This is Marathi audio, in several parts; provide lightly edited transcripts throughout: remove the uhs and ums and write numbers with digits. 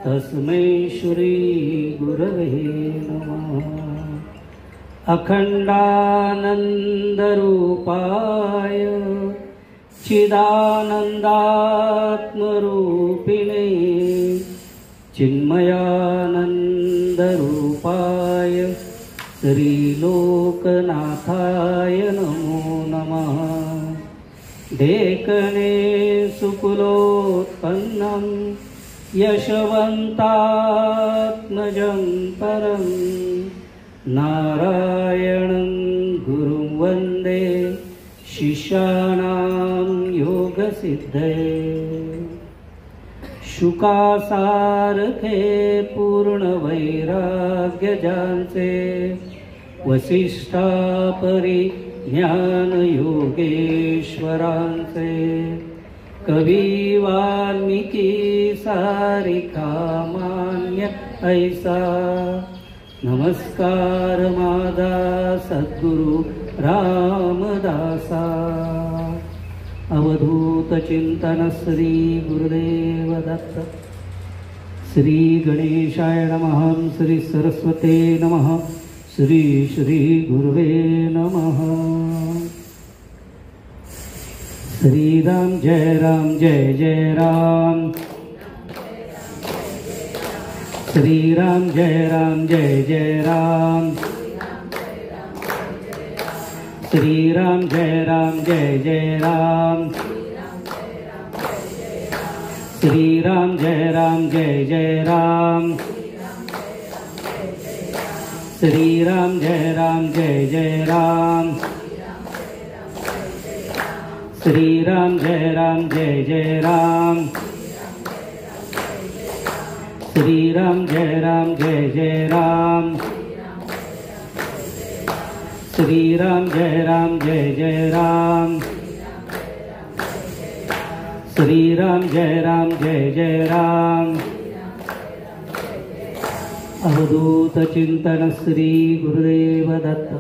तस्मै श्री गुरवे नमः। अखंडानंदरूपाय चिदानंदात्मरूपिणे चिन्मयानंदरूपाय श्रीलोकनाथाय नमो नमः। देखने सुकुलोत्पन्नं यशवन्तात्मजं परं नारायणं गुरुं वन्दे शिष्याणां योगसिद्धये। शुकासारखे पूर्ण वैराग्य ज्यांचे वसिष्ठापरी ज्ञान योगेश्वरांचे कवी वाल्मिकी सारिका मान्य ऐसा नमस्कार माझा सद्गुरु रामदासा। अवधूत चिंतन श्री गुरुदेव दत्त। श्री गणेशाय नमः। श्री सरस्वते नमः। श्री श्री गुरुवे नमः। श्री राम जय जय राम। श्री राम जय जय राम। श्री राम जय जय राम। श्री राम जय जय राम। श्री राम जय जय राम। श्री राम जय जय राम। श्री राम जय जय राम। श्री राम जय जय राम। श्री राम जय जय राम। अवधूत चिंतन श्री गुरुदेव दत्त।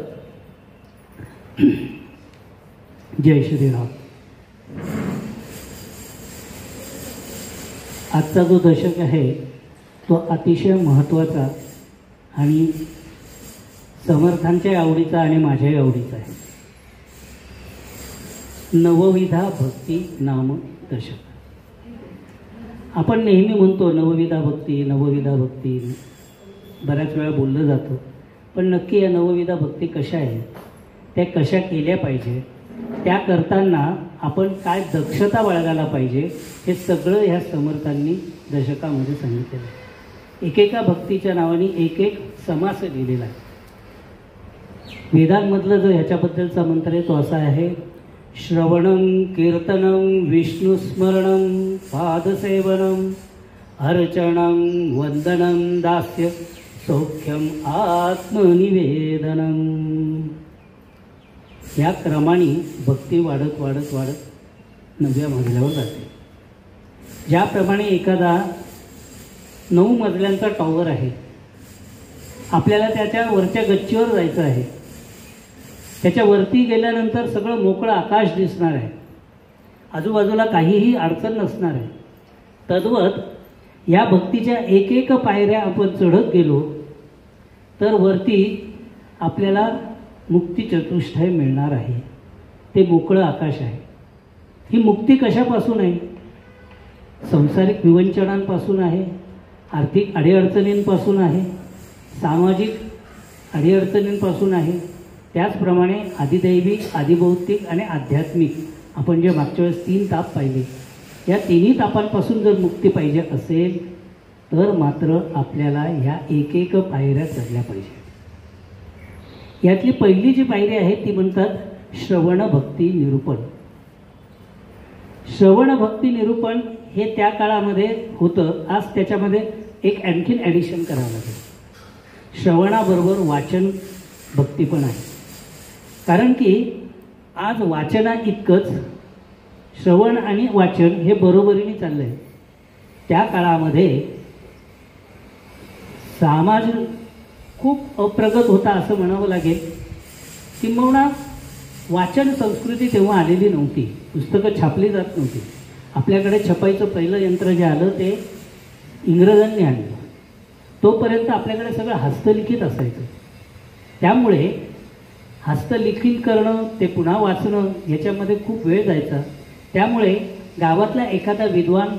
जय श्रीराम। आजचा जो दशक आहे तो अतिशय महत्त्वाचा आणि समर्थांच्या आवडीचा आणि माझ्याही आवडीचा आहे। नवविधा भक्ती नाम दशक। आपण नेहमी म्हणतो नवविधा भक्ती नवविधा भक्ती, बऱ्याच वेळा बोललं जातं, पण नक्की या नवविधा भक्ती कशा आहेत, त्या कशा केल्या पाहिजे, त्या करताना आपण काय दक्षता बाळगायला पाहिजे, हे सगळं ह्या समर्थांनी दशकामध्ये सांगितलेलं आहे। एकेका भक्तीच्या नावाने एक एक समास लिहिलेला आहे। वेदांमधलं जो ह्याच्याबद्दलचा मंत्र आहे तो असा आहे, श्रवणं कीर्तनं विष्णुस्मरणं पादसेवनं अर्चनं वंदनं दास्य सौख्यम आत्मनिवेदनं। या क्रमाने भक्ती वाढत वाढत वाढत 9व्या मजल्यावर जाते। ज्याप्रमाणे एखादा 9 मजल्यांचा टॉवर आहे, आपल्याला त्याच्या वरच्या गच्चीवर जायचं आहे, त्याच्या वरती गेल्यानंतर सगळं मोकळं आकाश दिसणार आहे, आजूबाजूला काहीही अडचण नसणार आहे। तद्वत या भक्तीच्या एक एक पायऱ्या आपण चढत गेलो तर वरती आपल्याला मुक्ती चतुष्टय मिळणार आहे, ते मोकळं आकाश आहे। ही मुक्ती कशापासून आहे? सांसारिक विवंचनांपासून आहे, आर्थिक अडीअडचणींपासून आहे, सामाजिक अडीअडचणींपासून आहे, त्याचप्रमाणे आदिदैविक आदिभौतिक आणि आध्यात्मिक आपण जे मागच्या वेळेस 3 ताप पाहिले, या तिन्ही तापांपासून जर मुक्ती पाहिजे असेल तर मात्र आपल्याला ह्या एक एक पायऱ्या चढल्या पाहिजे। यातली पहिली जी पायरी आहे ती म्हणतात श्रवण भक्ती निरूपण। श्रवण भक्ती निरूपण हे त्या काळामध्ये होतं, आज त्याच्यामध्ये एक आणखीन ॲडिशन करावं लागेल। श्रवणाबरोबर वाचन भक्ती पण आहे, कारण की आज वाचना इतकंच श्रवण आणि वाचन हे बरोबरीने चाललं आहे। त्या काळामध्ये समाज खूप अप्रगत होता असं म्हणावं लागेल, किंबहुना वाचन संस्कृती तेव्हा आलेली नव्हती, पुस्तकं छापली जात नव्हती। आपल्याकडे छपाईचं पहिलं यंत्र जे आलं ते इंग्रजांनी आणलं. तोपर्यंत आपल्याकडे सगळं हस्तलिखित असायचं. त्यामुळे हस्तलिखित करणं, ते पुन्हा वाचणं याच्यामध्ये खूप वेळ जायचा. त्यामुळे गावातला एखादा विद्वान,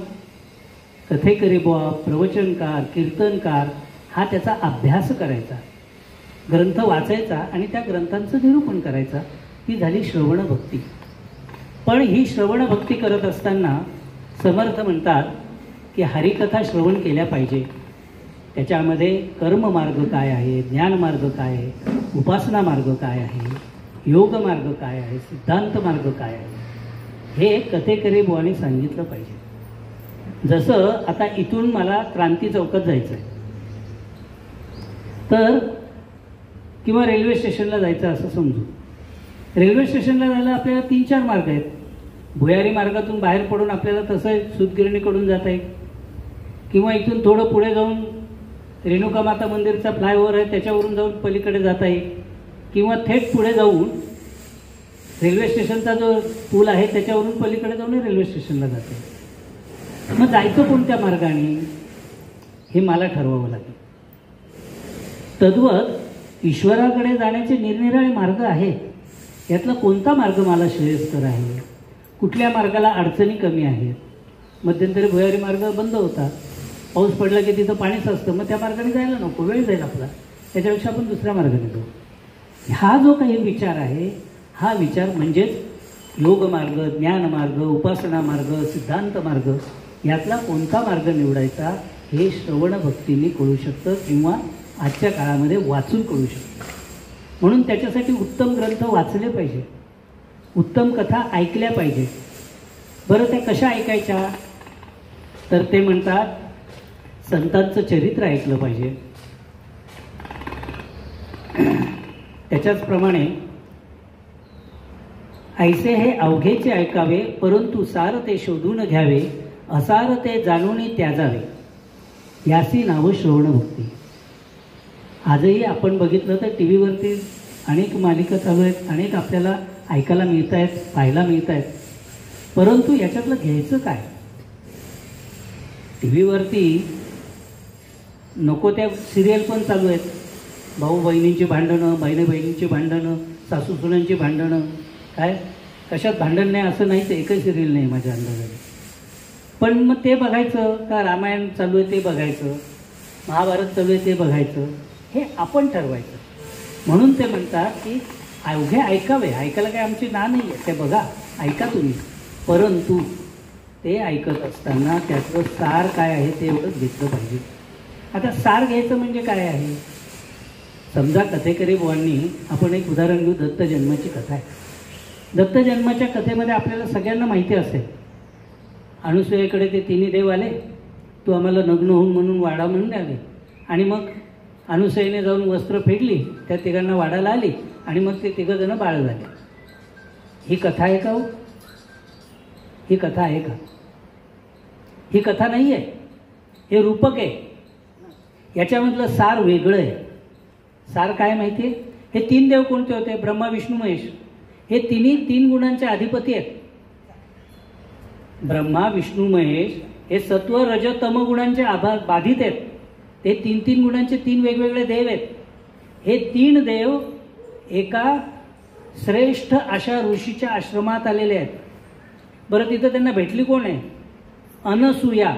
कथेकरी बुवा, प्रवचनकार, कीर्तनकार हा त्याचा अभ्यास करायचा, ग्रंथ वाचायचा आणि त्या ग्रंथांचं निरूपण करायचा. ती झाली श्रवणभक्ती. पण ही श्रवणभक्ती करत असताना समर्थ म्हणतात की हरिकथा श्रवण केल्या पाहिजे. त्याच्यामध्ये कर्ममार्ग काय आहे, ज्ञानमार्ग काय आहे, उपासना मार्ग काय आहे, योग मार्ग काय आहे, सिद्धांत मार्ग काय आहे, हे कथेकरी बुवांनी सांगितलं पाहिजे. जसं आता इथून मला क्रांती चौकात जायचं आहे तर, किंवा रेल्वे स्टेशनला जायचं असं समजू. रेल्वे स्टेशनला जायला आपल्याला 3-4 मार्ग आहेत. भुयारी मार्गातून बाहेर पडून आपल्याला तसं सूतगिरणीकडून जाता येईल, किंवा इथून थोडं पुढे जाऊन रेणुका माता मंदिरचा फ्लायओव्हर आहे त्याच्यावरून जाऊन पलीकडे जाता येईल, किंवा थेट पुढे जाऊन रेल्वे स्टेशनचा जो पूल आहे त्याच्यावरून पलीकडे जाऊन रेल्वे स्टेशनला जाता येईल. मग जायचं कोणत्या मार्गाने हे मला ठरवावं लागेल. तद्वत ईश्वराकडे जाण्याचे निरनिराळे मार्ग आहेत. यातला कोणता मार्ग मला श्रेयस्कर आहे, कुठल्या मार्गाला अडचणी कमी आहेत. मध्यंतरी भुयारी मार्ग बंद होता, पाऊस पडला की तिथं पाणीच असतं, मग त्या मार्गाने जायला नको, वेळ जाईल आपला, त्याच्यापेक्षा आपण दुसऱ्या मार्गाने जाऊ. हा जो काही विचार आहे हा विचार म्हणजेच योगमार्ग, ज्ञानमार्ग, उपासना मार्ग, सिद्धांत मार्ग यातला कोणता मार्ग निवडायचा हे श्रवणभक्तीने कळू शकतं किंवा आजच्या काळामध्ये वाचून कळू शकतं. म्हणून त्याच्यासाठी उत्तम ग्रंथ वाचले पाहिजे, उत्तम कथा ऐकल्या पाहिजे. बरं त्या कशा ऐकायच्या तर ते म्हणतात संतांचं चरित्र ऐकलं पाहिजे. त्याच्याचप्रमाणे ऐसे हे अवघेचे ऐकावे, परंतु सार ते शोधून घ्यावे, असार ते जाणून त्याजावे, यासी नाव श्रवणभक्ती. आजही आपण बघितलं तर टी व्हीवरती अनेक मालिका चालू आहेत, अनेक आपल्याला ऐकायला मिळत आहेत, पाहायला मिळत आहेत. परंतु याच्यातलं घ्यायचं काय? टी व्हीवरती नको त्या सिरियल पण चालू आहेत, भाऊ बहिणींची भांडणं, बहिणी बहिणींची भांडणं, सासू सुनांची भांडणं. काय कशात भांडण नाही असं नाहीच, एकही सिरियल नाही माझ्या अंदाजाने. पण मग ते बघायचं का, रामायण चालू आहे ते बघायचं, महाभारत चालू आहे ते बघायचं, हे आपण ठरवायचं. म्हणून ते म्हणतात की अवघे ऐकावे, ऐकायला काय आमची ना नाही आहे, ते बघा ऐका तुम्ही, परंतु ते ऐकत असताना त्याचं सार काय आहे ते एवढंच घेतलं पाहिजे. आता सार घ्यायचं म्हणजे काय आहे? समजा कथेकरी बुवांनी, आपण एक उदाहरण घेऊ, दत्त जन्माची कथा आहे. दत्त जन्माच्या कथेमध्ये आपल्याला सगळ्यांना माहिती असेल, अनुसूयेकडे ते तिन्ही देव आले, तू आम्हाला नग्न होऊन म्हणून वाडा म्हणून आले, आणि मग अनुसूयेने जाऊन वस्त्र फेडली, त्या तिघांना वाढायला आली, आणि मग ते तिघंजणं बाळ झाले. ही कथा आहे का हो? ही कथा आहे का? ही कथा नाही आहे, हे रूपक आहे. याच्यामधलं सार वेगळं आहे. सार काय माहिती आहे? हे 3 देव कोणते होते? ब्रह्मा, विष्णू, महेश. हे तिन्ही 3 गुणांचे अधिपती आहेत. ब्रह्मा, विष्णू, महेश हे सत्व, रज, तम गुणांचे बाधित आहेत. ते 3 गुणांचे 3 वेगवेगळे देव आहेत. हे 3 देव एका श्रेष्ठ अशा ऋषीच्या आश्रमात आलेले आहेत. बरं, तिथं त्यांना भेटली कोण आहे? अनसूया.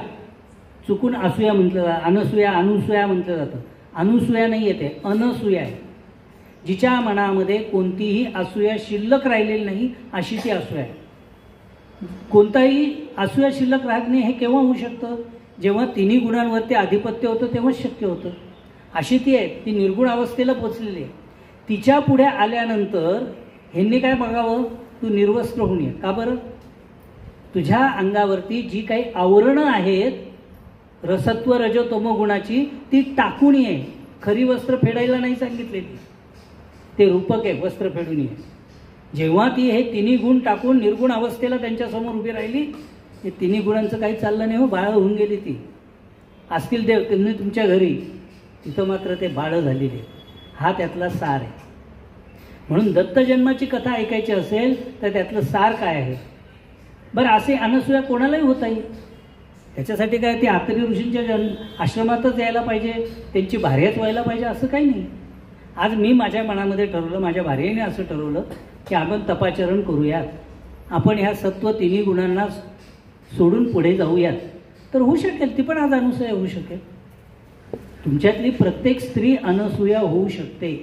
चुकून असूया म्हटलं जातं, अनसूया, अनुसूया म्हटलं जातं. अनुसूया नाही येते, अनसूया आहे. जिच्या मनामध्ये कोणतीही असूया शिल्लक राहिलेली नाही अशी ती असूया आहे. कोणताही असूया शिल्लक राहत नाही हे केव्हा होऊ शकतं? जेव्हा 3 गुणांवरती आधिपत्य होतं तेव्हाच शक्य होतं. अशी ती आहे, ती निर्गुण अवस्थेला पोचलेली आहे. तिच्या पुढे आल्यानंतर ह्यांनी काय बघावं? तू निर्वस्त्र होऊन ये. का बरं? तुझ्या अंगावरती जी काही आवरणं आहेत रसत्व, रज, तमो गुणाची, ती टाकून ये. खरी वस्त्र फेडायला नाही सांगितलेली, ते रूपक आहे, वस्त्र फेडून ये. जेव्हा ती हे 3 गुण टाकून निर्गुण अवस्थेला त्यांच्यासमोर उभी राहिली, हे 3 गुणांचं काही चाललं नाही हो, बाळ होऊन गेली. ती असतील देव त्यांनी तुमच्या घरी, तिथं मात्र ते बाळ झालेले. हा त्यातला सार आहे. म्हणून दत्त जन्माची कथा ऐकायची असेल तर त्यातलं सार काय आहे? बरं, असे अनसूया कोणालाही होता येईल. त्याच्यासाठी काय ते आत्रे ऋषींच्या आश्रमातच यायला पाहिजे, त्यांची भार्याच व्हायला पाहिजे असं काही नाही. आज मी माझ्या मनामध्ये ठरवलं, माझ्या भार्येने असं ठरवलं की आपण तपाचरण करूयात, आपण ह्या सत्व तिन्ही गुणांना सोडून पुढे जाऊयात, तर होऊ शकेल. ती पण आज अनसूया होऊ शकेल. तुमच्यातली प्रत्येक स्त्री अनसूया होऊ शकते,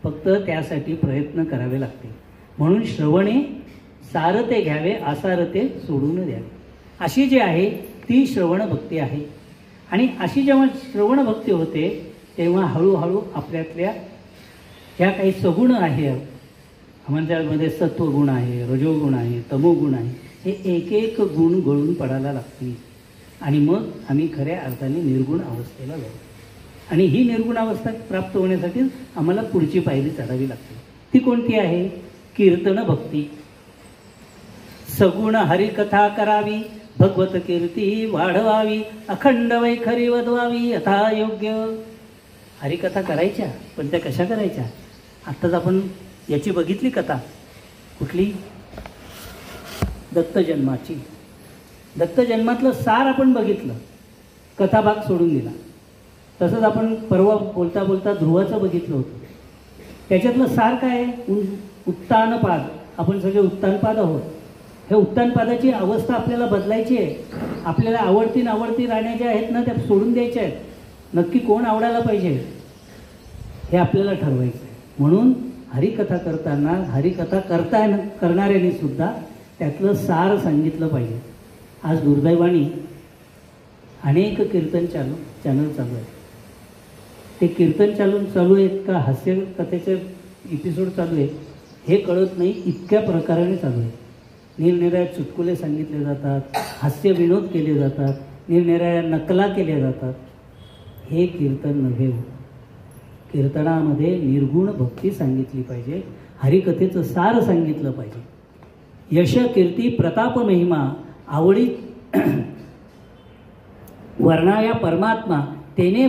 फक्त त्यासाठी प्रयत्न करावे लागते. म्हणून श्रवणे सारते घ्यावे, असारते सोडून द्यावे. अशी जी आहे ती श्रवण भक्ती आहे. आणि अशी जेव्हा श्रवण भक्ती होते तेव्हा हळूहळू आपल्यातल्या ह्या काही सगुण आहे, आमच्यामध्ये सत्वगुण आहे, रजोगुण आहे, तमोगुण आहे, हे एक एक गुण गळून पडायला लागतील. आणि मग आम्ही खऱ्या अर्थाने निर्गुण अवस्थेला जाऊ. आणि ही निर्गुण अवस्था प्राप्त होण्यासाठी आम्हाला पुढची पायरी चढावी लागते. ती कोणती आहे? कीर्तन भक्ती. सगुण हरिकथा करावी, भगवत कीर्ती वाढवावी, अखंड वैखरी वधवावी यथा योग्य. हरिकथा करायच्या, पण त्या कशा करायच्या? आत्ताच आपण याची बघितली कथा. कुठली? दत्तजन्माची. दत्तजन्मातलं सार आपण बघितलं, कथाभाग सोडून दिला. तसंच आपण परवा बोलता बोलता ध्रुवाचं बघितलं होतं. त्याच्यातलं सार काय आहे? उत्तानपाद. आपण सगळे उत्तानपाद आहोत. हे उत्तानपादाची अवस्था आपल्याला बदलायची आहे. आपल्याला आवडती नावडती राहण्या ज्या आहेत ना, त्या सोडून द्यायच्या आहेत. नक्की कोण आवडायला पाहिजे हे आपल्याला ठरवायचं आहे. म्हणून हरिकथा करताना हरिकथा करणाऱ्यांनी सुद्धा त्यातलं सार सांगितलं पाहिजे. आज दुर्दैवाने अनेक कीर्तन चॅनल चालू आहेत. ते कीर्तन चालू आहेत का हास्य कथेचे एपिसोड चालू आहेत हे कळत नाही, इतक्या प्रकाराने चालू आहे. निरनिराळ्या चुटकुले सांगितले जातात, हास्य विनोद केले जातात, निरनिराळ्या नकला केल्या जातात. हे कीर्तन नव्हे. कीर्तनामध्ये निर्गुण भक्ती सांगितली पाहिजे, हरिकथेचं सार सांगितलं पाहिजे. यश कीर्ती प्रताप महिमा आवडी वर्णाया परमात्मा, तेने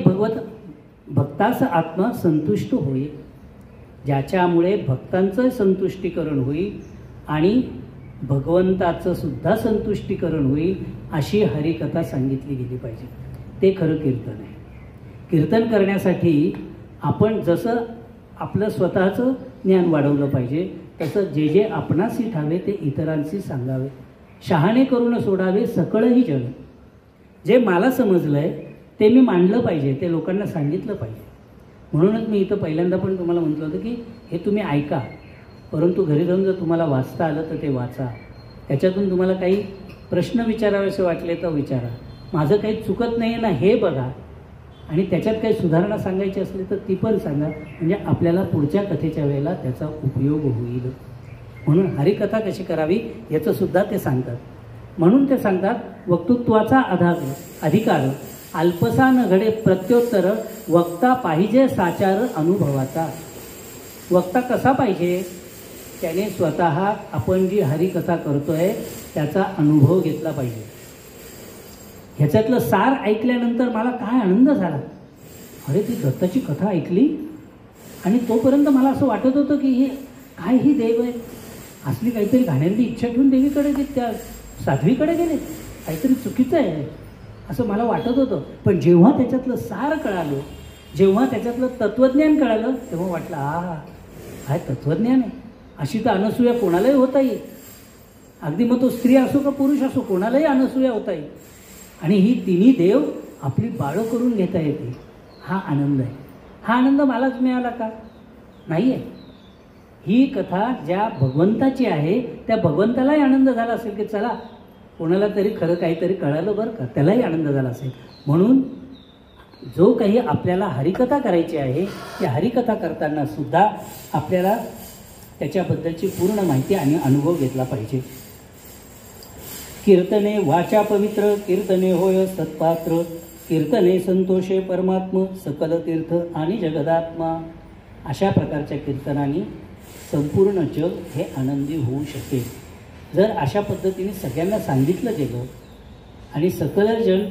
भक्तास आत्मा संतुष्ट होईल. ज्याच्यामुळे भक्तांचं संतुष्टीकरण होईल आणि भगवंताचं सुद्धा संतुष्टीकरण होईल, अशी हरिकथा सांगितली गेली पाहिजे. ते खरं कीर्तन आहे. कीर्तन करण्यासाठी आपण जसं आपलं स्वतःचं ज्ञान वाढवलं पाहिजे, तसं जे जे आपणासी ठावे ते इतरांशी सांगावे. शहाणे करून सोडावे सकळही जग. जे मला समजलं आहे ते मी मांडलं पाहिजे, ते लोकांना सांगितलं पाहिजे. म्हणूनच मी इथं पहिल्यांदा पण तुम्हाला म्हटलं होतं की हे तुम्ही ऐका, परंतु घरी जाऊन जर तुम्हाला वाचता आलं तर ते वाचा. त्याच्यातून तुम्हाला काही प्रश्न विचारावेसे वाटले तर विचारा. माझं काही चुकत नाही ना हे बघा, आणि त्याच्यात काही सुधारणा सांगायची असली तर ती पण सांगा, म्हणजे आपल्याला पुढच्या कथेच्या वेळेला त्याचा उपयोग होईल. म्हणून हरिकथा कशी करावी याचं सुद्धा ते सांगतात. म्हणून ते सांगतात वक्तृत्वाचा अधिकार अल्पसा न घडे प्रत्योत्तर, वक्ता पाहिजे साचार अनुभवाचा. वक्ता कसा पाहिजे? त्याने स्वतः आपण जी हरिकथा करतोय त्याचा अनुभव घेतला पाहिजे. ह्याच्यातलं सार ऐकल्यानंतर मला काय आनंद झाला. अरे ती दत्ताची कथा ऐकली आणि तोपर्यंत मला असं वाटत होतं की हे काय ही देव आहे, असली काहीतरी घाण्यातली इच्छा ठेवून देवीकडे त्या साध्वीकडे गेले, काहीतरी चुकीचं आहे असं मला वाटत होतं. पण जेव्हा त्याच्यातलं सार कळालं, जेव्हा त्याच्यातलं तत्त्वज्ञान कळालं, तेव्हा वाटलं काय तत्त्वज्ञान आहे. अशी तर अनसूया कोणालाही होता येईल. अगदी मग तो स्त्री असो का पुरुष असो, कोणालाही अनसूया होता येईल. आणि ही तिन्ही देव आपली बाळं करून घेता येते. हा आनंद आहे. हा आनंद मलाच मिळाला का? नाही आहे. ही कथा ज्या भगवंताची आहे त्या भगवंतालाही आनंद झाला असेल की चला कोणाला तरी खरं काहीतरी कळालं बरं का, त्यालाही आनंद झाला असेल. म्हणून जो काही आपल्याला हरिकथा करायची आहे ती हरिकथा करताना सुद्धा आपल्याला त्याच्याबद्दलची पूर्ण माहिती आणि अनुभव घेतला पाहिजे. कीर्तने वाचा पवित्र, कीर्तने होय सत्पात्र, कीर्तने संतोषे परमात्म, सकल तीर्थ आणि जगदात्मा. अशा प्रकारच्या कीर्तनाने संपूर्ण जग हे आनंदी होऊ शकेल. जर अशा पद्धतीने सगळ्यांना सांगितलं गेलं आणि सकल जन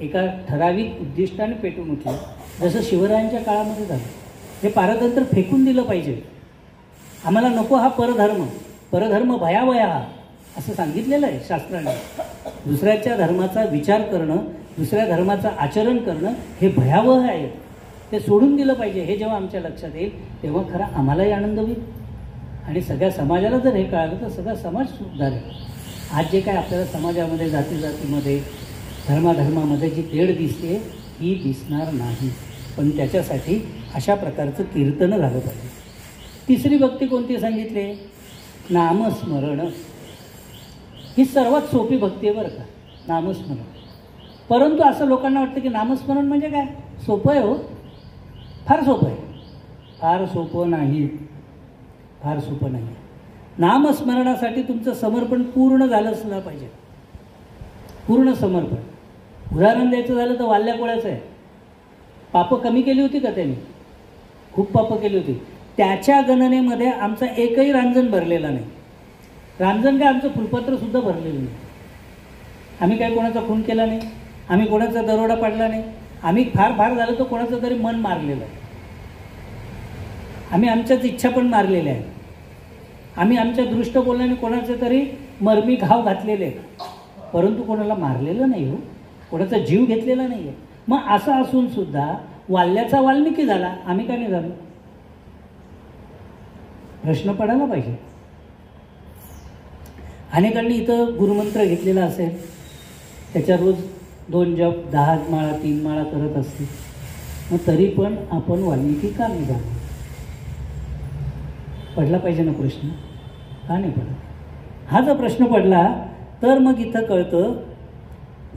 एका ठराविक उद्दिष्टाने पेटून उठलं, जसं शिवरायांच्या काळामध्ये झालं. हे पारतंत्र फेकून दिलं पाहिजे. आम्हाला नको हा परधर्म, परधर्म भयावया असं सांगितलेलं आहे शास्त्राने. दुसऱ्याच्या धर्माचा विचार करणं, दुसऱ्या धर्माचं आचरण करणं हे भयावह आहे. ते सोडून दिलं पाहिजे. हे जेव्हा आमच्या लक्षात येईल तेव्हा खरा आम्हालाही आनंद होईल आणि सगळ्या समाजाला जर हे कळालं तर सगळा समाज सुधारेल. आज जे काय आपल्याला समाजामध्ये जातीजातीमध्ये धर्माधर्मामध्ये जी तेढ दिसते ही दिसणार नाही. पण त्याच्यासाठी अशा प्रकारचं कीर्तन झालं पाहिजे. तिसरी भक्ती कोणती सांगितली? नामस्मरण. ही सर्वात सोपी भक्ती आहे बरं का, नामस्मरण. परंतु असं लोकांना वाटतं की नामस्मरण म्हणजे काय? सोपं आहे हो, फार सोपं आहे. फार सोपं नाही, फार सोपं नाही. नामस्मरणासाठी तुमचं समर्पण पूर्ण झालं असलं पाहिजे, पूर्ण समर्पण. उदाहरण द्यायचं झालं तर वाल्ल्या कोळ्याचं आहे. पापं कमी केली होती का त्यांनी? खूप पापं केली होती. त्याच्या गणनेमध्ये आमचा एकही रांजण भरलेला नाही. रांजण काय आमचं फुलपत्रसुद्धा भरलेलं नाही. आम्ही काय कोणाचा खून केला नाही, आम्ही कोणाचा दरोडा पाडला नाही, आम्ही फार फार झालं तर कोणाचं तरी मन मारलेलं आहे, आम्ही आमच्याच इच्छा पण मारलेल्या आहेत, आम्ही आमच्या दृष्ट बोलण्याने कोणाचे तरी मर्मी घाव घातलेले आहेत, परंतु कोणाला मारलेलं नाही हो, कोणाचा जीव घेतलेला नाही आहे. मग असं असून सुद्धा वाल्ल्याचा वाल्मिकी झाला, आम्ही काय नाही झालो? प्रश्न पडायला पाहिजे. अनेकांनी इथं गुरुमंत्र घेतलेला असेल, त्याच्या रोज 2 जप 10 माळा 3 माळा करत असतील, मग तरी पण आपण वाल्मिकी का नाही झालो? पडला पाहिजे ना प्रश्न? का नाही पडला? हा जर प्रश्न पडला तर मग इथं कळतं,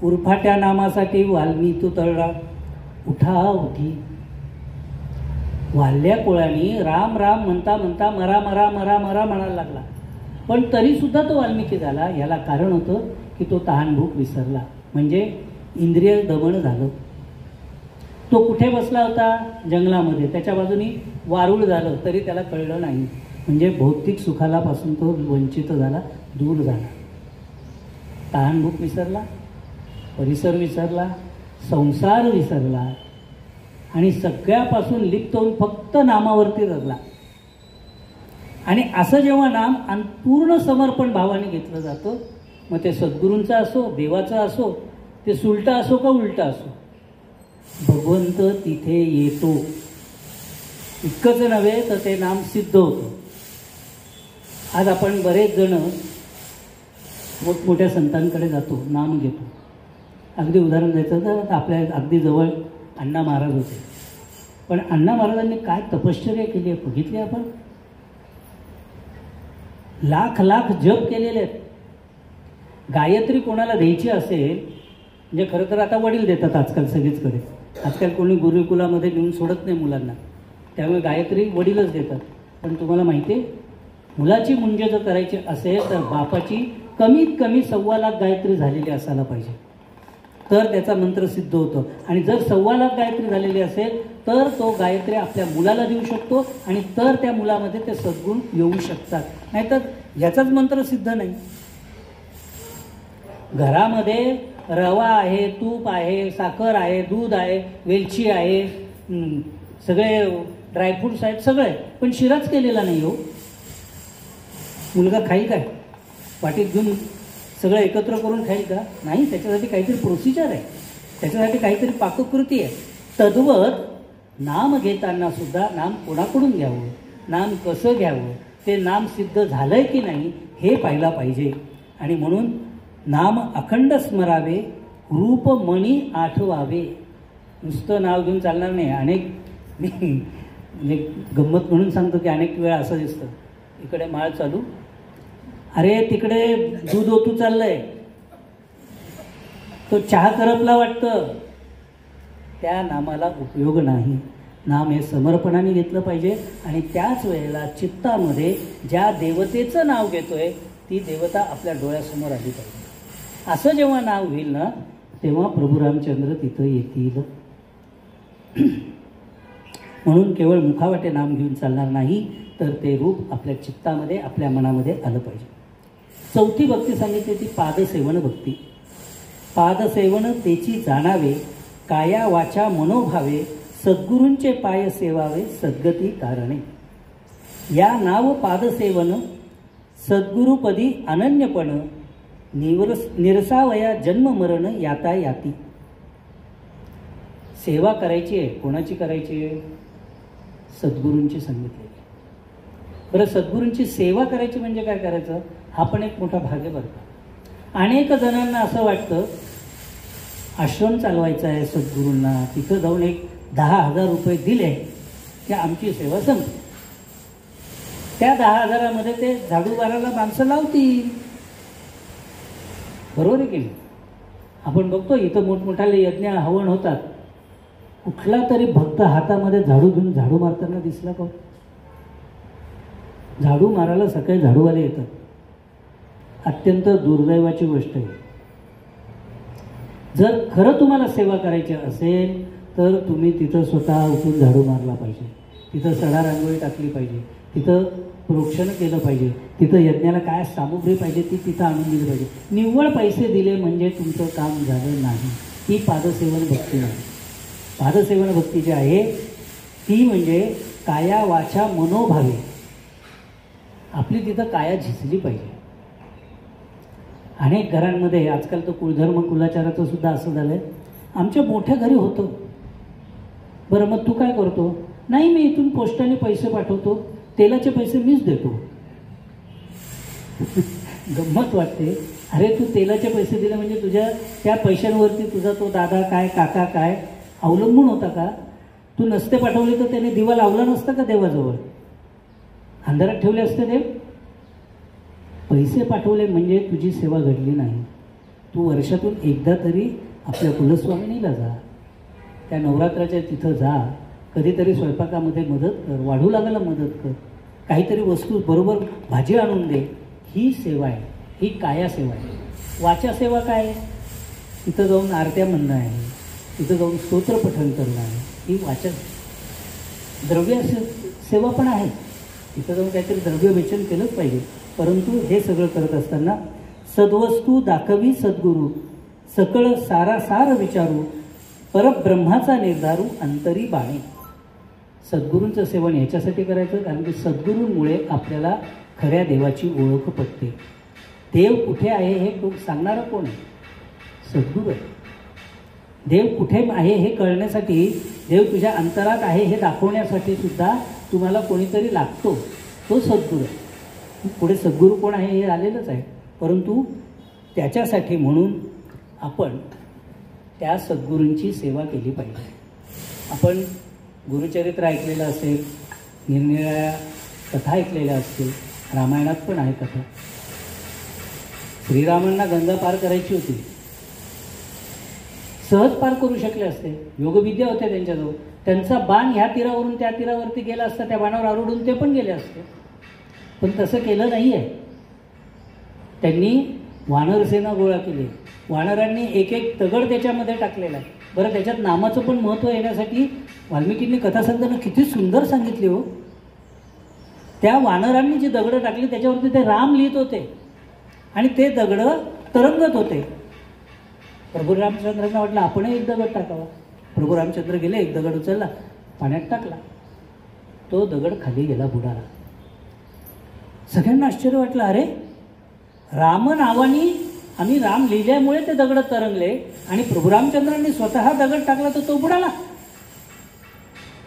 उरफाट्या नामासाठी वाल्मी तू तळला उठा उठी. वाल्ल्या कोळ्यानी राम राम म्हणता म्हणता मरा मरा मरा मरा म्हणायला लागला, पण तरीसुद्धा तो वाल्मिकी झाला. याला कारण होतं की तो तहानभूक विसरला, म्हणजे इंद्रिय दमन झालं. तो कुठे बसला होता? जंगलामध्ये. त्याच्या बाजूनी वारूळ झालं तरी त्याला कळलं नाही, म्हणजे भौतिक सुखालापासून तो वंचित झाला, दूर झाला. तहानभूक विसरला, परिसर विसरला, संसार विसरला आणि सगळ्यापासून लिप्त होऊन फक्त नामावरती रगला. आणि असं जेव्हा नाम आणि पूर्ण समर्पण भावाने घेतलं जातं, मग ते सद्गुरूंचं असो, देवाचं असो, ते सुलटा असो का उलटा असो, भगवंत तिथे येतो. इतकंच नव्हे तर ते नाम सिद्ध होतं. आज आपण बरेच जण मोठमोठ्या संतांकडे जातो, नाम घेतो. अगदी उदाहरण द्यायचं तर आपल्या अगदी जवळ अण्णा महाराज होते, पण अण्णा महाराजांनी काय तपश्चर्या केली आहे बघितली आपण. लाख लाख जप केलेले आहेत. गायत्री कोणाला द्यायची असेल, म्हणजे खरं तर आता वडील देतात आजकाल सगळीचकडे. आजकाल कोणी गुरुकुलामध्ये नेऊन सोडत नाही मुलांना, त्यामुळे गायत्री वडीलच देतात. पण तुम्हाला माहिती आहे, मुलाची मुंज जर करायची असेल तर बापाची कमीत कमी 1.25 लाख गायत्री झालेली असायला पाहिजे, तर त्याचा मंत्र सिद्ध होतो. आणि जर 1.25 लाख गायत्री झालेली असेल तर तो गायत्री आपल्या मुलाला देऊ शकतो आणि तर त्या मुलामध्ये ते सद्गुण येऊ शकतात. नाहीतर याचाच मंत्र सिद्ध नाही. घरामध्ये रवा आहे, तूप आहे, साखर आहे, दूध आहे, वेलची आहे, सगळे ड्रायफ्रूट्स आहेत, सगळे, पण शिराच केलेला नाही हो. मुलगा खाईल काय? वाटीत घेऊन सगळं एकत्र करून खाईल का? नाही. त्याच्यासाठी काहीतरी प्रोसिजर आहे, त्याच्यासाठी काहीतरी पाककृती आहे. तद्वत नाम घेताना सुद्धा नाम कोणाकडून घ्यावं, नाम कसं घ्यावं, ते नाम सिद्ध झालंय की नाही हे पाहायला पाहिजे. आणि म्हणून नाम अखंड स्मरावे, रूप मणी आठवावे. नुसतं नाव घेऊन चालणार नाही. अनेक मी म्हणजे गंमत म्हणून सांगतो की अनेक वेळा असं दिसतं, इकडे माळ चालू, अरे तिकडे दूध ओतू चाललंय, तो चहा करपला वाटतं, त्या नामाला उपयोग नाही. नाम हे समर्पणाने घेतलं पाहिजे आणि त्याच वेळेला चित्तामध्ये ज्या देवतेचं नाव घेतोय ती देवता आपल्या डोळ्यासमोर आली पाहिजे. असं जेव्हा नाव होईल ना तेव्हा प्रभू रामचंद्र तिथं येतील. म्हणून केवळ मुखावाटे नाम घेऊन चालणार नाही, तर ते रूप आपल्या चित्तामध्ये आपल्या मनामध्ये आलं पाहिजे. चौथी भक्ती सांगितली ती पादसेवन भक्ती. पादसेवन तेची जाणावे, काया वाचा मनोभावे, सद्गुरूंचे पाय सेवावे सद्गती कारणे. या नाव पादसेवन, सद्गुरुपदी अनन्यपण, निरसावया जन्म मरण याता याती. सेवा करायची आहे. कोणाची करायची आहे? सद्गुरूंची सांगितलेली. बरं, सद्गुरूंची सेवा करायची म्हणजे काय करायचं? हा पण एक मोठा भाग आहे बरं का. अनेक जणांना असं वाटतं आश्रम चालवायचा आहे सद्गुरूंना, तिथं जाऊन एक 10,000 रुपये दिले की आमची सेवा संपते. त्या 10,000मध्ये ते झाडू मारायला माणसं लावतील. बरोबर आहे की नाही? आपण बघतो इथं मोठमोठाले यज्ञ हवन होतात. कुठला तरी भक्त हातामध्ये झाडू घेऊन झाडू मारताना दिसला का? झाडू मारायला सकाळी झाडूवाले येतात. अत्यंत दुर्दैवाची गोष्ट आहे. जर खरं तुम्हाला सेवा करायची असेल तर तुम्ही तिथं स्वतः उठून झाडू मारला पाहिजे, तिथं सडा रांगोळी टाकली पाहिजे, तिथं प्रोक्षण केलं पाहिजे, तिथं यज्ञाला काय सामुग्री पाहिजे ती तिथं आणून दिली पाहिजे. निव्वळ पैसे दिले म्हणजे तुमचं काम झालं नाही. ही पादसेवन भक्ती नाही. पादसेवन भक्ती जी आहे ती म्हणजे काया वाचा मनोभावे. आपली तिथं काया झिजली पाहिजे. अनेक घरांमध्ये आजकाल तर कुळधर्म कुलाचाराचं सुद्धा असं झालं आहे. आमच्या मोठ्या घरी होतं. बरं, मग तू काय करतो? नाही, मी इथून पोस्टाने पैसे पाठवतो, तेलाचे पैसे मीच देतो. गंमत वाटते. अरे, तू तेलाचे पैसे दिले म्हणजे तुझ्या त्या पैशांवरती तुझा तो दादा काय काका काय अवलंबून होता का? तू नसते पाठवले तर त्याने दिवा लावला नसता का देवाजवळ? अंधारात ठेवले असते देव? पैसे पाठवले म्हणजे तुझी सेवा घडली नाही. तू वर्षातून एकदा तरी आपल्या कुलस्वामिनीला जा, त्या नवरात्राच्या तिथं जा, कधीतरी स्वयंपाकामध्ये मदत कर, वाढू लागायला मदत कर, काहीतरी वस्तू बरोबर भाजी आणून दे. ही सेवा आहे, ही काया सेवा आहे. वाचा सेवा काय आहे? तिथं जाऊन आरत्या म्हणणं आहे, तिथं जाऊन स्तोत्र पठण करणं आहे, ही वाचा. द्रव्य सेवा पण आहे, तिथं जाऊन काहीतरी द्रव्य वेचन केलंच पाहिजे. परंतु हे सगळं करत असताना सद्वस्तू दाखवी सद्गुरू, सकळ सारासार विचारू, परब्रह्माचा निर्धारू अंतरी बाणे. सद्गुरूंचं सेवन ह्याच्यासाठी करायचं कारण की सद्गुरूंमुळे आपल्याला खऱ्या देवाची ओळख पडते. देव कुठे आहे हे सांगणारं कोण आहे? सद्गुरू आहे. देव कुठे आहे हे कळण्यासाठी, देव तुझ्या अंतरात आहे हे दाखवण्यासाठी सुद्धा तुम्हाला कोणीतरी लागतो, तो सद्गुरू आहे. पुढे सद्गुरू कोण आहे हे आलेलंच आहे. परंतु त्याच्यासाठी म्हणून आपण त्या सद्गुरूंची सेवा केली पाहिजे. आपण गुरुचरित्र ऐकलेलं असेल, निरनिराळ्या कथा ऐकलेल्या असतील, रामायणात पण आहे कथा. श्रीरामांना गंगा पार करायची होती, सहज पार करू शकले असते, योगविद्या होत्या त्यांच्याजवळ. त्यांचा बाण ह्या तीरावरून त्या तीरावरती गेला असता, त्या बाणावर आरोडून ते पण गेले असते. पण तसं केलं नाही आहे. त्यांनी वानरसेना गोळा केली. वानरांनी एक एक दगड त्याच्यामध्ये टाकलेला आहे. बरं, त्याच्यात नामाचं पण महत्त्व येण्यासाठी वाल्मिकींनी कथा सांगताना किती सुंदर सांगितली हो. त्या वानरांनी जी दगडं टाकली त्याच्यावरती ते राम लिहित होते आणि ते दगडं तरंगत होते. प्रभू रामचंद्रांना वाटलं आपणही एक दगड टाकावा. प्रभू रामचंद्र गेले, एक दगड उचलला, पाण्यात टाकला, तो दगड खाली गेला, बुडाला. सगळ्यांना आश्चर्य वाटलं, अरे राम नावानी आम्ही राम लिहिल्यामुळे ते दगड तरंगले आणि प्रभू रामचंद्रांनी स्वतः दगड टाकला तर तो बुडाला.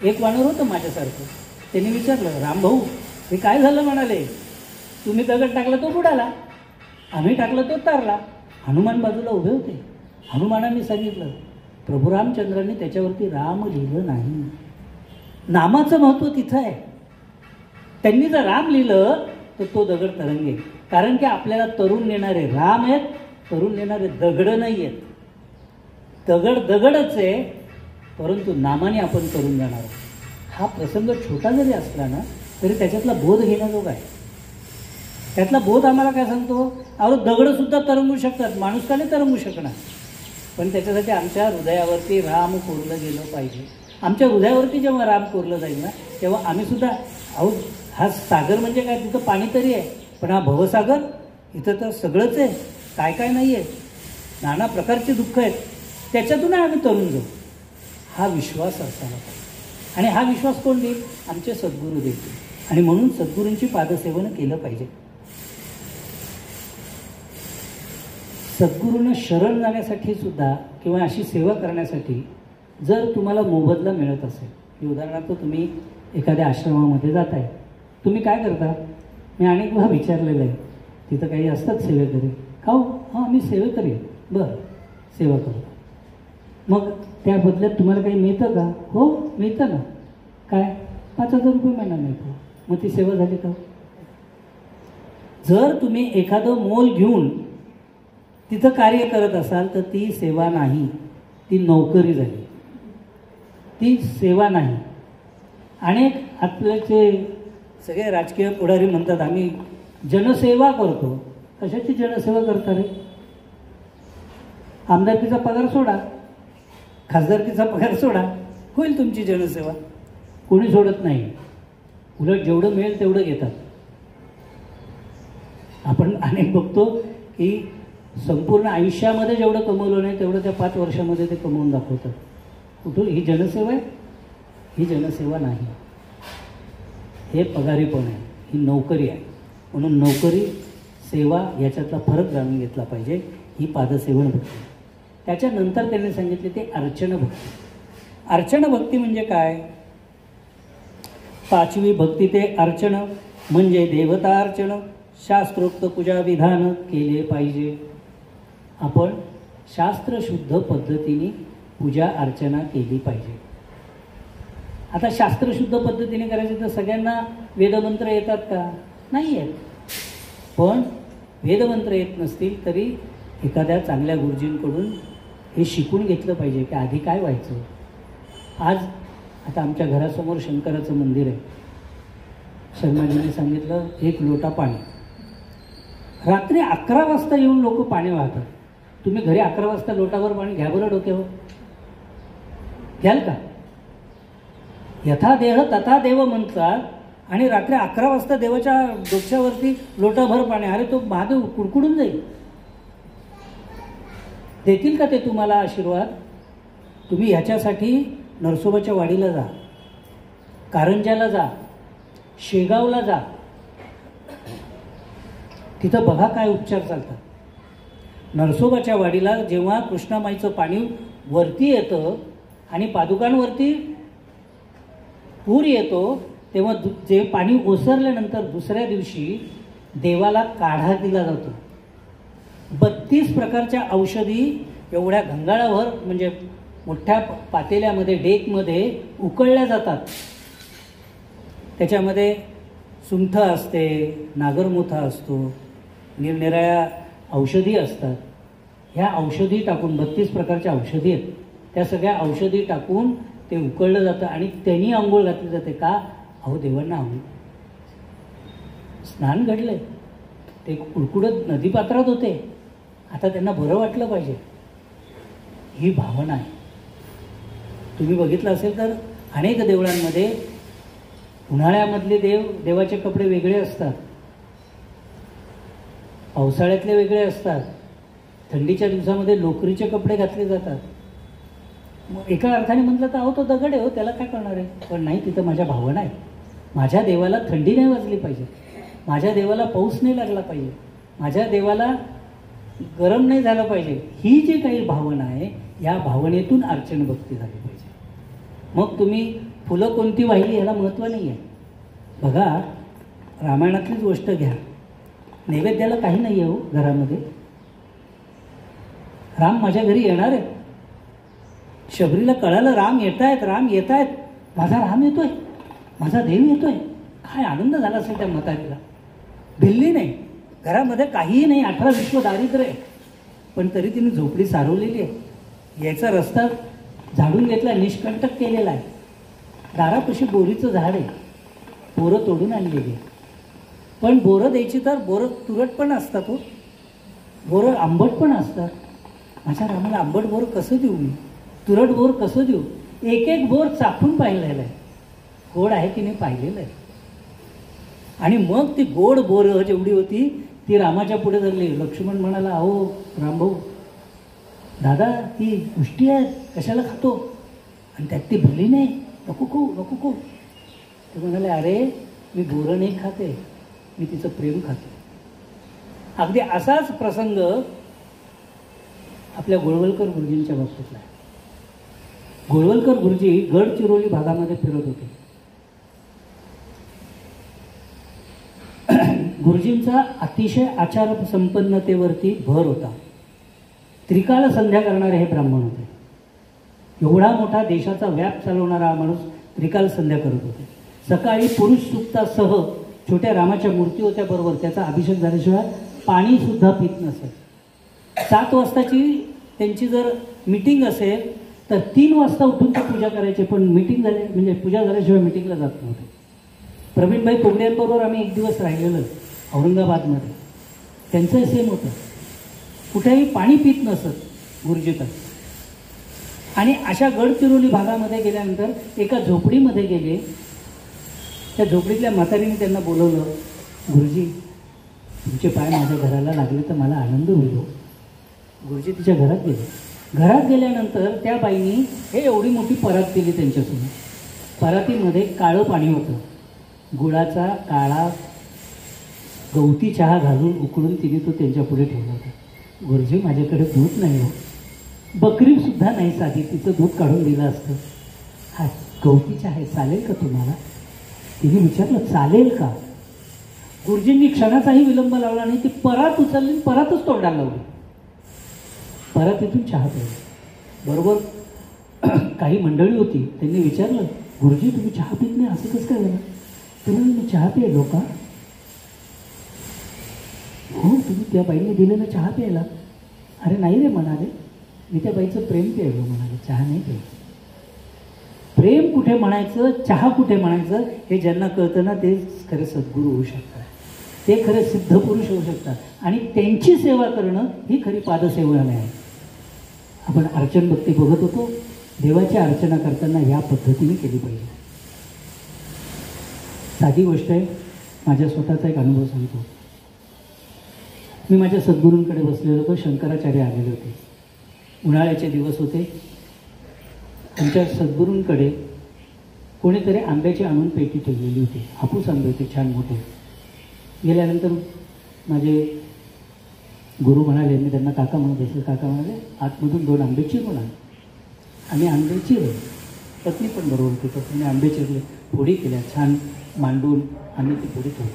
एक वानर होतं माझ्यासारखं, त्यांनी विचारलं, राम भाऊ हे काय झालं? म्हणाले, तुम्ही दगड टाकला तो बुडाला, आम्ही टाकलं तो तरला. हनुमान बाजूला उभे होते. हनुमानांनी सांगितलं, प्रभू रामचंद्रांनी त्याच्यावरती राम लिहिलं नाही. नामाचं महत्त्व तिथं आहे. त्यांनी जर राम लिहिलं तर तो दगड तरंगेल. कारण की आपल्याला तरुण नेणारे राम आहेत, तरुण नेणारे दगड नाही आहेत. दगड दगडच आहे, परंतु नामाने आपण तरुण जाणार आहोत. हा प्रसंग छोटा जरी असला ना तरी त्याच्यातला बोध घेण्याजोगा आहे. त्यातला बोध आम्हाला काय सांगतो? अहो, दगडसुद्धा तरंगू शकतात, माणूस का नाही तरंगू शकणार? पण त्याच्यासाठी आमच्या हृदयावरती राम कोरलं गेलं पाहिजे. आमच्या हृदयावरती जेव्हा राम कोरलं जाईल ना तेव्हा आम्ही सुद्धा, अहो हा सागर म्हणजे काय, तिथं पाणी तरी आहे, पण हा भवसागर, इथं तर सगळंच आहे, काय काय नाही आहे, नाना प्रकारचे दुःख आहेत, त्याच्यातून आम्ही तरुण जाऊ. हा विश्वास असावा आणि हा विश्वास कोण देईल? आमचे सद्गुरू देतील. आणि म्हणून सद्गुरूंची पादसेवन केलं पाहिजे. सद्गुरूंना शरण जाण्यासाठी सुद्धा किंवा अशी सेवा करण्यासाठी जर तुम्हाला मोबदला मिळत असेल, की उदाहरणार्थ तुम्ही एखाद्या आश्रमामध्ये जाताय, तुम्ही काय करता? मी अनेक वेळा विचारलेलं आहे, तिथं काही असतात सेवेकरी, का हो? हां, मी सेवेकरी आहे. बरं, सेवा करतो. मग त्या बदल्यात तुम्हाला काही मिळतं का? हो, मिळतं ना. काय? 5,000 रुपये महिना मिळतो. मग ती सेवा झाली का? जर तुम्ही एखादं मोल घेऊन तिथं कार्य करत असाल तर ती सेवा नाही, ती नोकरी झाली, ती सेवा नाही. अनेक आपल्याचे सगळे राजकीय पुढारी म्हणतात आम्ही जनसेवा करतो. कशाची जनसेवा करता रे? आमदारकीचा पगार सोडा, खासदारकीचा पगार सोडा, होईल तुमची जनसेवा. कोणी सोडत नाही, उलट जेवढं मिळेल तेवढं घेतात. आपण अनेक बघतो की संपूर्ण आयुष्यामध्ये जेवढं कमवलं नाही तेवढं त्या 5 वर्षामध्ये ते कमवून दाखवतात. कुठून? ही जनसेवा आहे? ही जनसेवा नाही, हे पगारीपण आहे, ही नोकरी आहे. म्हणून नोकरी सेवा याच्यातला फरक जाणून घेतला पाहिजे. ही पादसेवन भक्ती. त्याच्यानंतर त्यांनी सांगितले ते अर्चन भक्ती. अर्चन भक्ती म्हणजे काय? 5वी भक्ती ते अर्चन म्हणजे देवता अर्चन, शास्त्रोक्त पूजा विधान केले पाहिजे. आपण शास्त्रशुद्ध पद्धतीने पूजा अर्चना केली पाहिजे. आता शास्त्रशुद्ध पद्धतीने करायचे तर सगळ्यांना वेदमंत्र येतात का? नाही येत. पण वेदमंत्र येत नसतील तरी एखाद्या चांगल्या गुरुजींकडून हे शिकून घेतलं पाहिजे की आधी काय व्हायचं. आज आता आमच्या घरासमोर शंकराचं मंदिर आहे. शर्माजींनी सांगितलं 1 लोटा पाणी. रात्री 11 वाजता येऊन लोक पाणी वाहतात. तुम्ही घरी 11 वाजता लोटावर पाणी घ्या बरं डोक्यावर. घ्याल का? यथा देह तथा देव म्हणतात आणि रात्री 11 वाजता देवाच्या डोक्यावरती लोटाभर पाणी. अरे तो महादेव कुडकुडून जाईल. देतील का ते तुम्हाला आशीर्वाद? तुम्ही ह्याच्यासाठी नरसोबाच्या वाडीला जा, कारंजाला जा, शेगावला जा. तिथं बघा काय उपचार चालतात. नरसोबाच्या वाडीला जेव्हा कृष्णामाईचं पाणी वरती येतं आणि पादुकांवरती पूर येतो तेव्हा जे पाणी ओसरल्यानंतर दुसऱ्या दिवशी देवाला काढा दिला जातो. 32 प्रकारच्या औषधी एवढ्या घंगाळाभर म्हणजे मोठ्या पातेल्यामध्ये डेकमध्ये उकळल्या जातात. त्याच्यामध्ये सुंठ असते, नागरमोथा असतो, निरनिराळ्या औषधी असतात. ह्या औषधी टाकून 32 प्रकारच्या औषधी आहेत. त्या सगळ्या औषधी टाकून ते उकळलं जातं आणि त्यांनी आंघोळ घातली जाते. का? अहो देवांना स्नान घडले, ते कुडकुडत नदीपात्रात होते, आता त्यांना बरं वाटलं पाहिजे. ही भावना आहे. तुम्ही बघितलं असेल तर अनेक देवळांमध्ये उन्हाळ्यामधले देवाचे कपडे वेगळे असतात, पावसाळ्यातले वेगळे असतात, थंडीच्या दिवसामध्ये लोकरीचे कपडे घातले जातात. मग एका अर्थाने म्हटलं तर अहो तो दगड आहे, हो त्याला काय करणार आहे. पण नाही, तिथं माझ्या भावना आहे. माझ्या देवाला थंडी नाही वाजली पाहिजे, माझ्या देवाला पाऊस नाही लागला पाहिजे, माझ्या देवाला गरम नाही झालं पाहिजे. ही जी काही भावना आहे या भावनेतून अर्चन भक्ती झाली पाहिजे. मग तुम्ही फुलं कोणती वाहिली ह्याला महत्त्व नाही आहे. बघा, रामायणातलीच गोष्ट घ्या. नैवेद्याला काही नाही आहे हो घरामध्ये. राम माझ्या घरी येणार आहे. शबरीला कळालं राम येत आहेत, राम येत आहेत, माझा राम येतोय, माझा देव येतोय. काय आनंद झाला असेल त्या म्हातारीला. भिल्ली नाही, घरामध्ये काहीही नाही, 18 विश्व दारिद्र्य आहे, पण तरी तिने झोपडी सारवलेली आहे. याचा रस्ता झाडून घेतला, निष्कंटक केलेला आहे. दारापाशी बोरीचं झाड आहे, बोरं तोडून आणलेली आहे. पण बोरं द्यायची तर बोरं तुरट पण असतात हो, बोरं आंबट पण असतात. माझ्या रामाला आंबट बोर कसं देऊ मी, तुरट बोर कसं देऊ. एक एक बोर चाखून पाहिलेलं आहे, गोड आहे की नाही पाहिलेलं आहे. आणि मग ती गोड बोरं जेवढी होती ती रामाच्या पुढे धरली. लक्ष्मण म्हणाला, अहो रामभाऊ दादा ती उष्टी आहे, कशाला खातो, आणि त्यात ती भरली नाही, नको खाऊ नको खाऊ. ते म्हणाले, अरे मी बोरं नाही खाते, मी तिचं प्रेम खाते. अगदी असाच प्रसंग आपल्या गोळवलकर गुरुजींच्या बाबतीतला आहे. गोळवलकर गुरुजी गडचिरोली भागामध्ये फिरत होते. गुरुजींचा अतिशय आचार संपन्नतेवरती भर होता. त्रिकाल संध्या करणारे हे ब्राह्मण होते. एवढा मोठा देशाचा व्याप चालवणारा हा माणूस त्रिकाल संध्या करत होते. सकाळी पुरुष सुक्तासह छोट्या रामाच्या मूर्ती होत्या बरोबर, त्याचा अभिषेक झाल्याशिवाय पाणी सुद्धा पित नसत. 7 वाजताची त्यांची जर मीटिंग असेल तर 3 वाजता उठून ते पूजा करायचे, पण मीटिंग झाली म्हणजे पूजा झाल्याशिवाय मीटिंगला जात नव्हते. प्रवीणभाई पोगड्यांबरोबर आम्ही एक दिवस राहिलेलं औरंगाबादमध्ये. त्यांचं सेम होतं, कुठेही पाणी पित नसत गुरुजीता. आणि अशा गडचिरोली भागामध्ये गेल्यानंतर एका झोपडीमध्ये गेले. त्या झोपडीतल्या म्हातारीने त्यांना बोलवलं, गुरुजी तुमचे पाय माझ्या घराला लागले तर मला आनंद होईल. गुरुजी तिच्या घरात गेले. घरात गेल्यानंतर त्या बाईनी हे एवढी मोठी परात केली त्यांच्यासमोर. परातीमध्ये काळं पाणी होतं. गुळाचा काळा गवती चहा घालून उकळून तिने तो त्यांच्या पुढे ठेवला होता. गुरुजी माझ्याकडे दूध नाही हो, बकरीसुद्धा नाही, साधी तिचं दूध काढून दिलं असतं. हा गवती चहा आहे, चालेल का तुम्हाला? तिने विचारलं चालेल का? गुरुजींनी क्षणाचाही विलंब लावला नाही. ती परात उचलली, परातच तोंडाला लावली. परातीतून चहा प्यायला. बरोबर काही मंडळी होती, त्यांनी विचारलं, गुरुजी तुम्ही चहा पित नाही असं कसं काय झालं? तुम्ही मी चहा प्यायलो का? हो, तुम्ही त्या बाईने दिलेला चहा प्यायला? अरे नाही रे म्हणाले, मी त्या बाईचं प्रेम प्यायलो म्हणाले, चहा नाही प्यायचं. प्रेम कुठे म्हणायचं, चहा कुठे म्हणायचं हे ज्यांना कळतं ना ते खरे सद्गुरू होऊ शकतात, ते खरे सिद्ध पुरुष होऊ शकतात. आणि त्यांची सेवा करणं ही खरी पादसेवा आहे. आपण अर्चन भक्ती बघत होतो, देवाची अर्चना करताना या पद्धतीने केली पाहिजे. साधी गोष्ट आहे, माझ्या स्वतःचा एक अनुभव सांगतो. मी माझ्या सद्गुरूंकडे बसलेलो होतो. शंकराचार्य आलेले होते. उन्हाळ्याचे दिवस होते. आमच्या सद्गुरूंकडे कोणीतरी आंब्याची आणून पेटी ठेवलेली होती. हापूस आंबे होते छान मोठे. गेल्यानंतर माझे गुरु म्हणाले, मी त्यांना काका म्हणत असेल, काका म्हणाले आतमधून 2 आंबे चिरून आले. आम्ही आंबे चिरले. पत्नी पण बरोबर होती. पत्नीने आंबे चिरले, फोडी केल्या छान मांडून आम्ही ती फोडी ठेवली.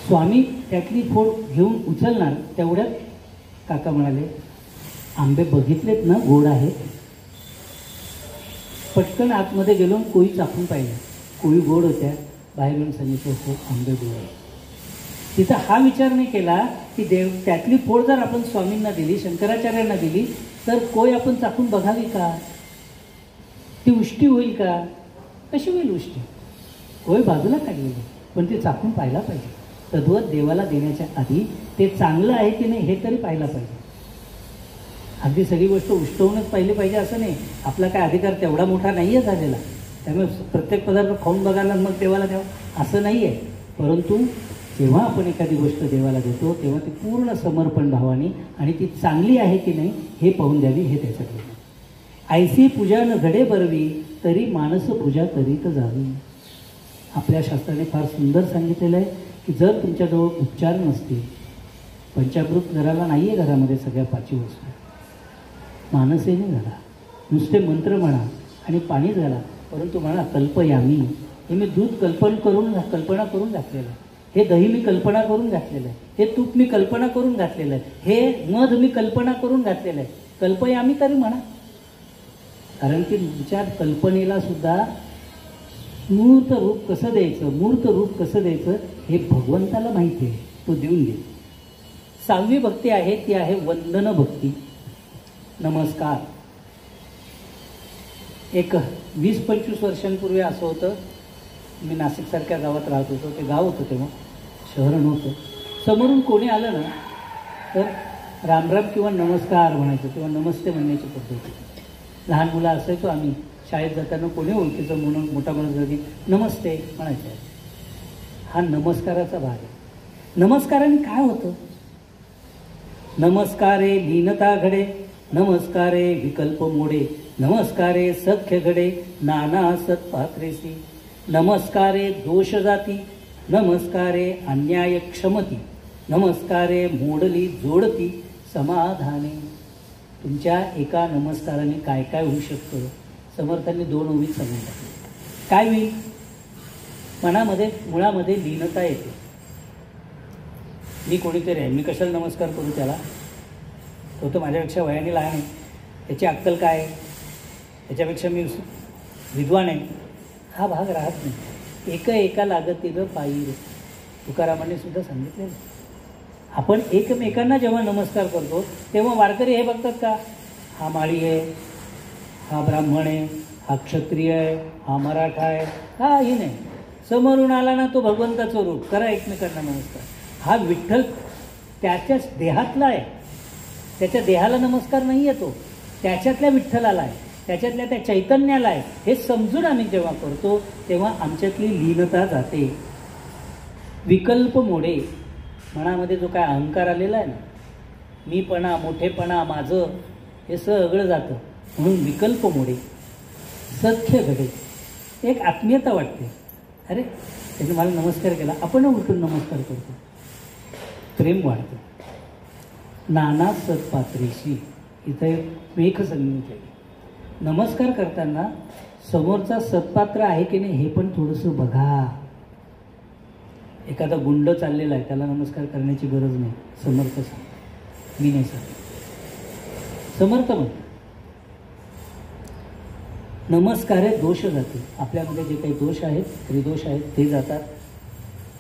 स्वामी त्यातली फोड घेऊन उचलणार तेवढ्यात काका म्हणाले, आंबे बघितलेत ना गोड आहेत? पटकन आतमध्ये गेलो, कोळी चापून पाहिलं. कोळी गोड होत्या. बाहेर येऊन सांगितलं, हो आंबे गोड आहे. तिथं हा विचार नाही केला की त्यातली फोड जर आपण स्वामींना दिली, शंकराचार्यांना दिली तर कोय आपण चाकून बघावी का? ती उष्टी होईल का? कशी होईल उष्टी? कोय बाजूला काढलेली, पण ते चाकून पाहायला पाहिजे. तद्वत देवाला देण्याच्या आधी ते चांगलं आहे की नाही हे तरी पाहायला पाहिजे. अगदी सगळी गोष्ट उष्टवूनच पाहिली पाहिजे असं नाही. आपला काय अधिकार तेवढा मोठा नाही आहे झालेला, त्यामुळे प्रत्येक पदार्थ खाऊन बघायला मग देवाला द्यावं असं नाही आहे. परंतु जेव्हा आपण एखादी गोष्ट देवाला देतो तेव्हा ती पूर्ण समर्पण भावाने आणि ती चांगली आहे की नाही हे पाहून द्यावी, हे त्याच्यात. ऐसी पूजा न घडे बरवी तरी मानस पूजा करीत जावी. आपल्या शास्त्राने फार सुंदर सांगितलेलं आहे की जर तुमच्याजवळ उपचार नसतील, पंचामृत घराला नाही आहे घरामध्ये सगळ्या 5 वस्तू, मानसेने घाला, नुसते मंत्र म्हणा आणि पाणी घाला, परंतु म्हणा कल्पयामी. हे मी दूध कल्पना करून घातलेलं आहे, हे दही मी कल्पना करून घातलेलं आहे, हे तूप मी कल्पना करून घातलेलं आहे, हे मध मी कल्पना करून घातलेलं आहे. कल्पयामी तरी म्हणा. कारण की विचार कल्पनेला सुद्धा मूर्त रूप कसं द्यायचं हे भगवंताला माहिती आहे, तो देऊन देईल. 6वी भक्ती आहे ती आहे वंदन भक्ती. नमस्कार. एक 20-25 वर्षांपूर्वी असं होतं, मी नाशिकसारख्या गावात राहत होतो. ते गाव होतं तेव्हा, शहर नव्हतं. समोरून कोणी आलं ना तर रामराम किंवा नमस्कार म्हणायचं किंवा नमस्ते म्हणण्याची पद्धत होती. लहान मुलं असायचो आम्ही शाळेत जाताना, कोणी ओळखीचं म्हणून मोठा माणूस झाली नमस्ते म्हणायचं. हा नमस्काराचा भाग आहे. नमस्काराने काय होतं? नमस्कारे लीनता घडे, नमस्कारे विकल्प मोडे, नमस्कारे सख्य घडे नाना सत्पात्रेसी, नमस्कारे दोष जाती, नमस्कारे अन्याय क्षमती, नमस्कारे मोडली जोडती, समाधाने. तुमच्या एका नमस्काराने काय काय होऊ शकतं समर्थांनी 2 ओळीत सांगितलं. काय होईल? मनामध्ये मुळामध्ये लीनता येते. मी कोणीतरी आहे, मी कशाला नमस्कार करू त्याला? तो तर माझ्यापेक्षा वयाने लहान आहे, त्याची अक्कल काय आहे, त्याच्यापेक्षा मी विद्वान आहे, हा भाग राहत नाही. एका लागतील पायी. तुकारामाने सुद्धा सांगितलेलं. आपण एकमेकांना जेव्हा नमस्कार करतो तेव्हा वारकरी हे बघतात का, हा माळी आहे, हा ब्राह्मण आहे, हा क्षत्रिय आहे, हा मराठा आहे, काही नाही. समोरून आला ना तो भगवंताचं रूप, करा एकमेकांना नमस्कार. हा विठ्ठल त्याच्याच देहातला आहे, त्याच्या देहाला नमस्कार नाही आहे, तो त्याच्यातल्या विठ्ठलाला आहे, त्याच्यातल्या त्या चैतन्याला आहे. हे समजून आम्ही जेव्हा करतो तेव्हा आमच्यातली लीनता जाते. विकल्प मोडे. मनामध्ये जो काय अहंकार आलेला आहे ना, मीपणा, मोठेपणा, माझं, हे सगळं जातं. म्हणून विकल्प मोडे. सख्य घडे. एक आत्मीयता वाटते. अरे त्याने मला नमस्कार केला, आपण उठून नमस्कार करतो. प्रेम वाढतं. नाना सत्पात्रीशी. इथं मेघ संगीत. नमस्कार करताना समोरचा सत्पात्र आहे की नाही हे पण थोडंसं बघा. एखादा गुंड चाललेला आहे, त्याला नमस्कार करण्याची गरज नाही. समर्थ सांग, मी नाही सांग. समर्थ म्हण. नमस्कारे दोष जाते. आपल्यामध्ये जे काही दोष आहेत, त्रिदोष आहेत, ते जातात.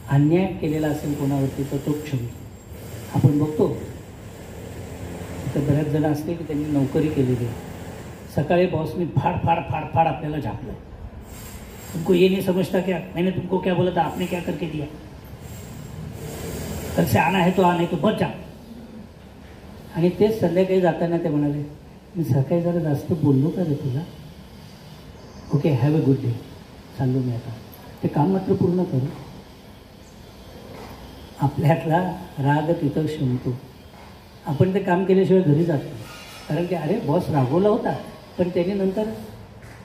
अन्याय केलेला असेल कोणावरती तर तो क्षमी. आपण बघतो तर बऱ्याच जण असते की त्यांनी नोकरी केलेली आहे. सकाळी बॉसने फाड़ फाड़ फाड़ फाड़ आपल्याला झापलं. तुमको ये नहीं समझता क्या, मैंने तुमको क्या बोला था, आपने क्या करके दिया, कल से आना है तो आ, नहीं तो बच जा. आणि तेच संध्याकाळी जाताना ते म्हणाले, मी सकाळी जरा जास्त बोललो का रे तुला, okay have a good day, चाललो मी आता. ते काम मात्र पूर्ण करू. आपल्यातला राग तिथं शमतो. आपण ते काम केल्याशिवाय घरी जातो. कारण की अरे बॉस रागवला होता, पण त्याने नंतर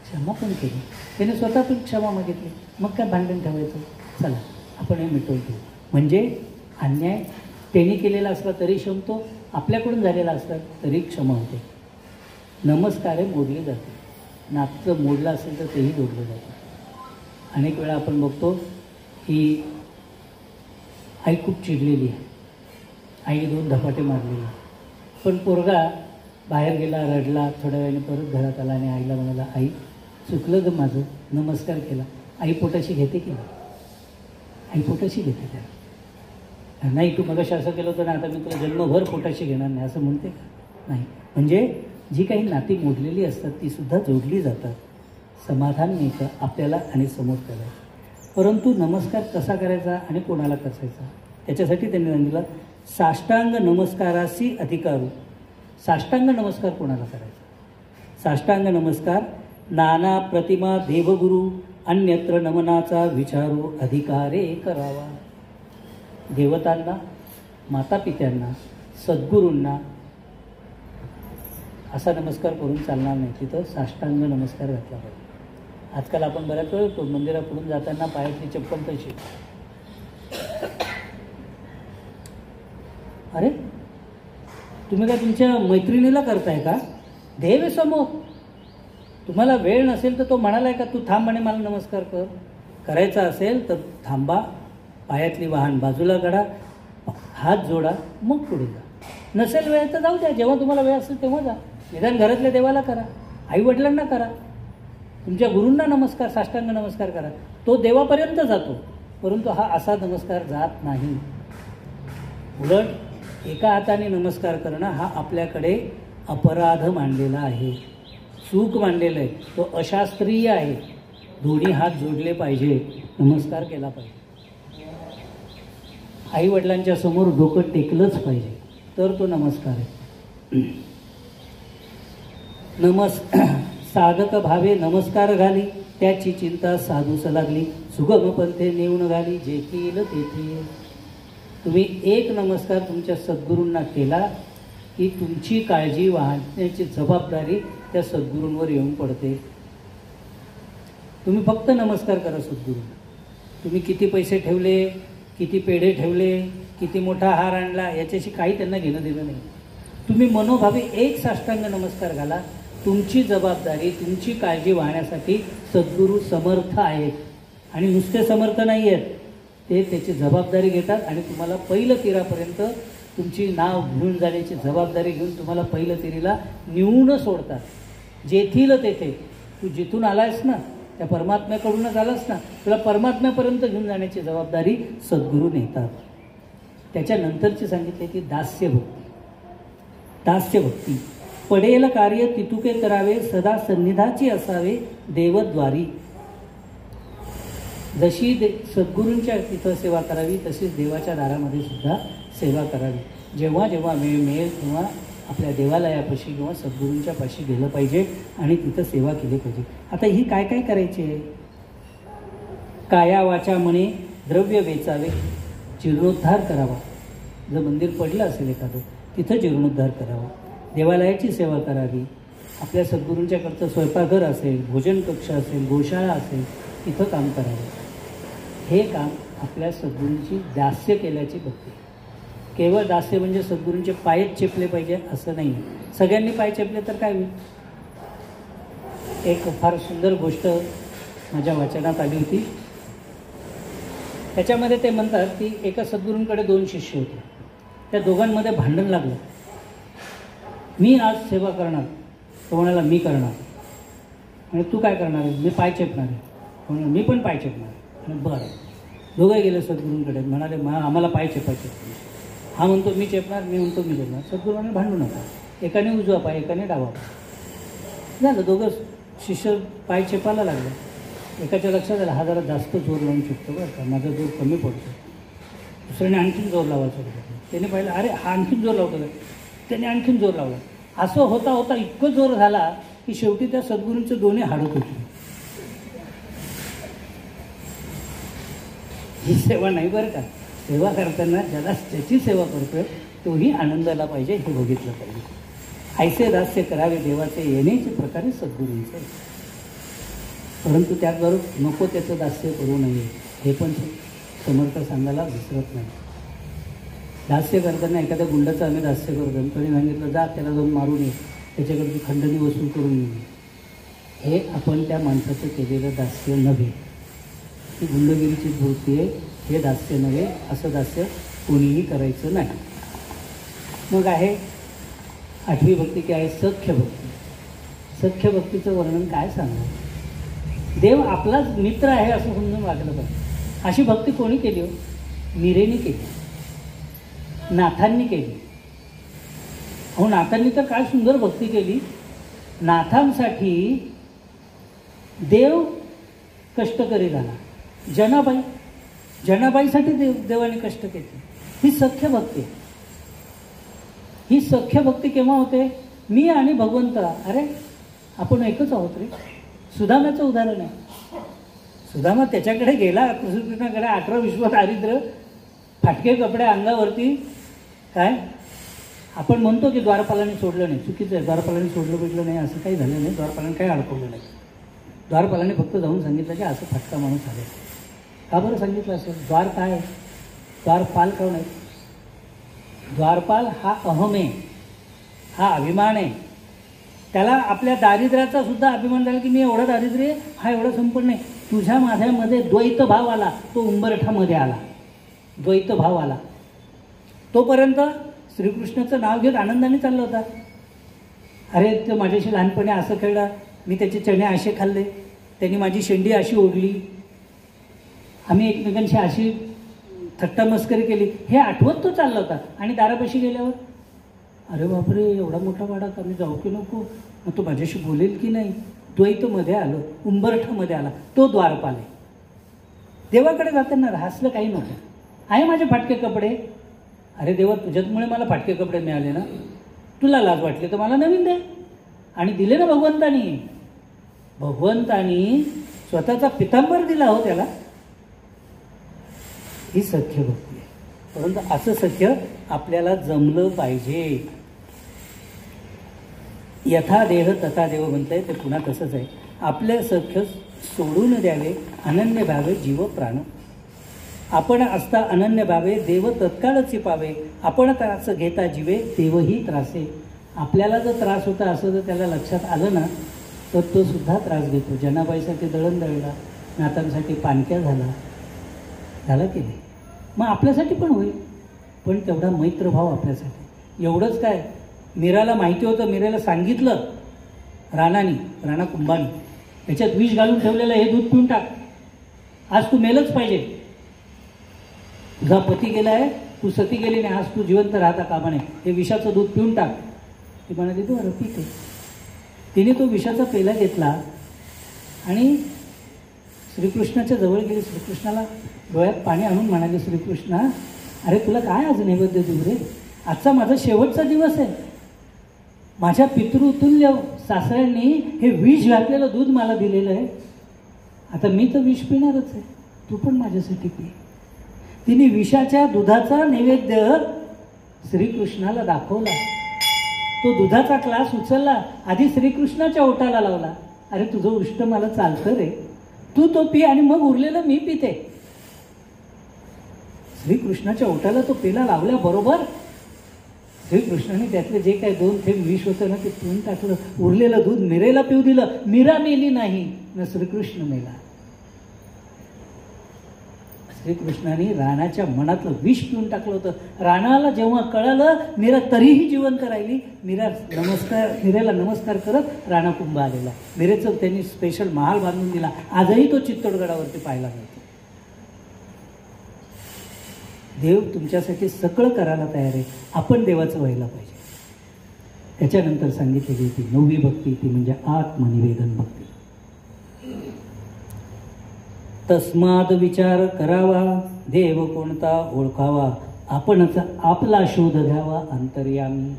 क्षमा पण केली, त्याने स्वतः पण क्षमा मागितली, मग काय भांडण ठेवायचं, चला आपण हे मिटवून घेऊ. म्हणजे अन्याय त्याने केलेला असला तरी क्षमतो, आपल्याकडून झालेला असला तरी क्षमा होते. नमस्कारे मोडले जाते. नातं मोडलं असेल तर तेही जोडलं जातं. अनेक वेळा आपण बघतो की आई खूप चिडलेली आहे, आईने 2 धपाटे मारलेले, पण पोरगा बाहेर गेला, रडला, थोड्या वेळाने परत घरात आला आणि आईला म्हणाला, आई चुकलं ग माझं, नमस्कार केला. आई पोटाशी घेते की नाही? आई पोटाशी घेते त्याला. नाही तू मगाशी असं केलं होतं ना, आता मी तुला जन्मभर पोटाशी घेणार नाही असं म्हणते का? नाही. म्हणजे जी काही नाती मोडलेली असतात ती सुद्धा जोडली जातात. समाधान मिळतं आपल्याला आणि समोर करायचं. परंतु नमस्कार कसा करायचा आणि कोणाला करायचा त्याच्यासाठी त्यांनी सांगितलं, साष्टांग नमस्काराशी अधिकारू. साष्टांग नमस्कार कोणाला करायचा? साष्टांग नमस्कार नाना प्रतिमा देवगुरु अन्यत्र नमनाचा विचारू अधिकारे करावा. देवतांना, मातापित्यांना, सद्गुरूंना असा नमस्कार करून चालणार नाही. तिथं साष्टांग नमस्कार घातला पाहिजे. आजकाल आपण बऱ्याच वेळ येतो मंदिरापुढून जाताना पायातली चप्पल तशी. अरे तुम्ही काय तुमच्या मैत्रिणीला करताय का? देव आहे समोर. तुम्हाला वेळ नसेल तर तो म्हणालाय का तू थांब आणि मला नमस्कार कर? करायचा असेल तर थांबा, पायातली वाहन बाजूला काढा, हात जोडा, मग पुढे जा. नसेल वेळ तर जाऊ द्या, जेव्हा तुम्हाला वेळ असेल तेव्हा जा. निदान घरातल्या देवाला करा, आईवडिलांना करा, तुमच्या गुरूंना नमस्कार, साष्टांग नमस्कार करा. तो देवापर्यंत जातो, परंतु हा असा नमस्कार जात नाही. उलट एका हाताने नमस्कार करणं हा आपल्याकडे अपराध मानलेला आहे, चूक मानलेलं आहे, तो अशास्त्रीय आहे. दोन्ही हात जोडले पाहिजे, नमस्कार केला पाहिजे. आईवडिलांच्या समोर डोकं टेकलंच पाहिजे, तर तो नमस्कार आहे. साधक भावे नमस्कार घाली, त्याची चिंता साधूस लागली, सुगम पंथे नेऊन घाली, जे केलं तेथे. तुम्ही एक नमस्कार तुमच्या सद्गुरूंना केला की तुमची काळजी वाहण्याची जबाबदारी त्या सद्गुरूंवर येऊन पडते. तुम्ही फक्त नमस्कार करा सद्गुरूंना. तुम्ही किती पैसे ठेवले, किती पेढे ठेवले, किती मोठा हार आणला, याच्याशी काही त्यांना घेणं देणं नाही. तुम्ही मनोभावे एक साष्टांग नमस्कार घाला. तुमची जबाबदारी, तुमची काळजी वाहण्यासाठी सद्गुरू समर्थ आहेत. आणि नुसते समर्थ नाही आहेत, ते त्याची जबाबदारी घेतात आणि तुम्हाला पहिलं तीरापर्यंत तुमची नाव घेऊन जाण्याची जबाबदारी घेऊन तुम्हाला पहिलं तीरीला नेऊन सोडतात. जेथील तेथे तू जिथून आलायस ना, त्या परमात्म्याकडूनच आलास ना, तुला परमात्म्यापर्यंत घेऊन जाण्याची जबाबदारी सद्गुरू नेतात. त्याच्यानंतरची सांगितले की दास्यभक्ती. दास्यभक्ती पडेल कार्य तितुके करावे, सदा सन्निधाची असावे देवद्वारी. जशी सद्गुरूंच्या तिथं सेवा करावी तशीच देवाच्या दारामध्ये सुद्धा सेवा करावी. जेव्हा जेव्हा वेळ मिळेल तेव्हा आपल्या देवालयापाशी किंवा सद्गुरूंच्या पाशी गेलं पाहिजे आणि तिथं सेवा केली पाहिजे. आता ही काय काय करायची आहे? काया वाचा मने द्रव्य वेचावे, जीर्णोद्धार करावा. जर मंदिर पडलं असेल एखादं तिथं जीर्णोद्धार करावा. देवालयाची सेवा करावी. आपल्या सद्गुरूंच्याकडचं स्वयंपाकघर असेल, भोजन कक्ष असेल, गोशाळा असेल, तिथं काम करावं. हे काम आपल्या सद्गुरूंची दास्य केल्याची भक्ती. केवळ दास्य म्हणजे सद्गुरूंचे पायच चेपले पाहिजे असं नाही. सगळ्यांनी पाय चेपले तर काय होईल? एक फार सुंदर गोष्ट माझ्या वाचनात आली होती. त्याच्यामध्ये ते म्हणतात की एका सद्गुरूंकडे 2 शिष्य होते. त्या दोघांमध्ये भांडण लागलं. मी आज सेवा करणार, तो म्हणाला मी करणार. आणि तू काय करणार आहे? मी पाय चेपणार आहे. म्हणून मी पण पाय चेपणार आहे. आणि बरं, दोघे गेले सद्गुरूंकडे, म्हणाले आम्हाला पाय चेपायचे. हा म्हणतो मी चेपणार, मी म्हणतो मी चेपणार. सद्गुरूंनी भांडू नका, एकाने उजवा पाय एकाने डावा पाय. झालं, दोघं शिष्य पाय चेपायला लागले. एकाच्या लक्षात आलं हा जरा जास्त जोर लावून चुकतो बरं का, माझा जोर कमी पडतो. दुसऱ्याने आणखीन जोर लावायचा होता. त्याने पाहिलं अरे हा आणखीन जोर लावतो, त्याने आणखीन जोर लावला. असं होता होता इतकं जोर झाला की शेवटी त्या सद्गुरूंचे दोन्ही हाडत होते. ही सेवा नाही बरं का. सेवा करताना ज्याला ज्याची सेवा करतोय तोही आनंदाला पाहिजे हे बघितलं पाहिजे. ऐसे दास्य करावे देवाचे येण्याचे प्रकारे सद्गुरूंचे. परंतु त्याचबरोबर नको त्याचं दास्य करू नये हे पण समर्थ सांगायला विसरत नाही. दास्य करताना एखाद्या गुंडाचं आम्ही दास्य करतो, तरी सांगितलं जा त्याला जाऊन मारून ये, त्याच्याकडची खंडणी वसूल करून ये. हे आपण त्या माणसाचं केलेलं दास्य नव्हे. ही गुंडगिरीची वृत्ती आहे, हे दास्य नव्हे. असं दास्य कोणीही करायचं नाही. मग आहे 8वी भक्ती काय आहे? सख्य भक्ती. सख्य भक्तीचं वर्णन काय सांगणार? देव आपलाच मित्र आहे असं समजून वागलं पाहिजे. अशी भक्ती कोणी केली हो? मीरेने केली, नाथांनी केली. अहो नाथांनी तर काय सुंदर भक्ती केली. नाथांसाठी देव कष्टकरी झाला. जनाबाईसाठी देवाने कष्ट केले. ही सख्य भक्ती. ही सख्य भक्ती केव्हा होते? मी आणि भगवंत. अरे आपण एकच आहोत रे. सुदामाचं उदाहरण आहे. सुदामा त्याच्याकडे गेला, कृष्णाकडे 18 विश्व दारिद्र्य, फाटके कपडे अंगावरती. काय आपण म्हणतो की द्वारपालाने सोडलं नाही, चुकीचं आहे. द्वारपालाने सोडलं भेटलं नाही असं काही झालं नाही. द्वारपालाने काही अडकवलं नाही. द्वारपालाने फक्त जाऊन सांगितलं की असं फाटका माणूस आले. का बरं सांगितलं असेल? द्वार काय आहे? द्वारपाल कोण आहे? द्वारपाल हा अहम आहे, हा अभिमान आहे. त्याला आपल्या दारिद्र्याचा सुद्धा अभिमान झाला की मी एवढा दारिद्र्य, हा एवढा संपन्न आहे. तुझ्या माझ्यामध्ये द्वैत भाव आला, तो उंबरठामध्ये आला. द्वैत भाव आला. तोपर्यंत श्रीकृष्णाचं नाव घेत आनंदाने चालला होता. अरे तो माझ्याशी लहानपणी असं खेळला, मी त्याचे चणे असे खाल्ले, त्यांनी माझी शेंडी अशी ओढली, आम्ही एकमेकांशी अशी थट्टा मस्करी केली, हे आठवत तो चालला होता. आणि दारापाशी गेल्यावर अरे बापरे एवढा मोठा वाडा, का मी जाऊ की नको, मग तो माझ्याशी बोलेल की नाही. द्वैतमध्ये आलं, उंबरठामध्ये आला. तो द्वारपाल आहे. देवाकडे जाताना हसलं काही नव्हतं. आहे माझे फाटके कपडे. अरे देवा तुझ्याचमुळे मला फाटके कपडे मिळाले ना, तुला लाज वाटली तर मला नवीन दे. आणि दिले ना भगवंतानी. भगवंतानी स्वतःचा पितांबर दिला हो त्याला. ही सख्य भक्ती आहे. परंतु असं सख्य आपल्याला जमलं पाहिजे. यथा देह तथा देव म्हणतंय ते पुन्हा तसंच आहे. आपले सख्य सोडून द्यावे, अनन्य भावे जीव प्राण. आपण असता अनन्य भावे देव तत्काळच पावे, आपण त्रास घेता जीवे देवही त्रासे. आपल्याला जर त्रास होता असं जर त्याला लक्षात आलं ना तर तो सुद्धा त्रास घेतो. जनाबाईसाठी दळण दळला, नातांसाठी पानक्या झाला की नाही. मग आपल्यासाठी पण होईल, पण तेवढा मैत्रभाव आपल्यासाठी. एवढंच काय, मीराला माहिती होतं, मीराला सांगितलं राणा कुंभानी, याच्यात विष घालून ठेवलेलं हे दूध पिऊन टाक, आज तू मेलच पाहिजे. तुझा पती गेला आहे, तू सती गेली नाही, आज तू जिवंत राहता कामा नये, हे विषाचं दूध पिऊन टाक. ती म्हणाली बरं ठीक आहे. तिने तो विषाचा पेला घेतला आणि श्रीकृष्णाच्या जवळ गेली. श्रीकृष्णाला डोळ्यात पाणी आणून म्हणाले, श्रीकृष्णा अरे तुला काय आज नैवेद्य देऊ रे, आजचा माझा शेवटचा दिवस आहे. माझ्या पितृतुल्य सासऱ्यांनी हे विष घातलेलं दूध मला दिलेलं आहे, आता मी तर विष पिणारच आहे, तू पण माझ्यासाठी पी. तिने विषाच्या दुधाचा नैवेद्य श्रीकृष्णाला दाखवला. तो दुधाचा ग्लास उचलला, आधी श्रीकृष्णाच्या ओठाला लावला. अरे तुझं उष्ट मला चालतं रे, तू तो पी आणि मग उरलेलं मी पिते. श्रीकृष्णाच्या ओठाला तो पेला लावल्याबरोबर श्रीकृष्णाने त्यातले जे काही 2 थेंब विष होतं ना ते पिऊन टाकलं. उरलेलं दूध मीरेला पिऊ दिलं. मीरा मेली नाही न श्रीकृष्ण मेला. श्रीकृष्णाने राणाच्या मनातलं विष पिऊन टाकलं होतं. राणाला जेव्हा कळालं मीरा तरीही जिवंत राहिली, मीरेला नमस्कार करत राणा कुंभ आलेला. मीरेचं त्यांनी स्पेशल महाल बांधून दिला. आजही तो चित्तोडगडावरती पाहायला मिळतो. देव तुमच्यासाठी सगळं करायला तयार आहे, आपण देवाचं व्हायला पाहिजे. त्याच्यानंतर सांगितलेली ती 9वी भक्ती, ती म्हणजे आत्मनिवेदन भक्ती. तस्माद विचार करावा, देव कोणता ओळखावा, आपणच आपला शोध घ्यावा अंतर्यामी.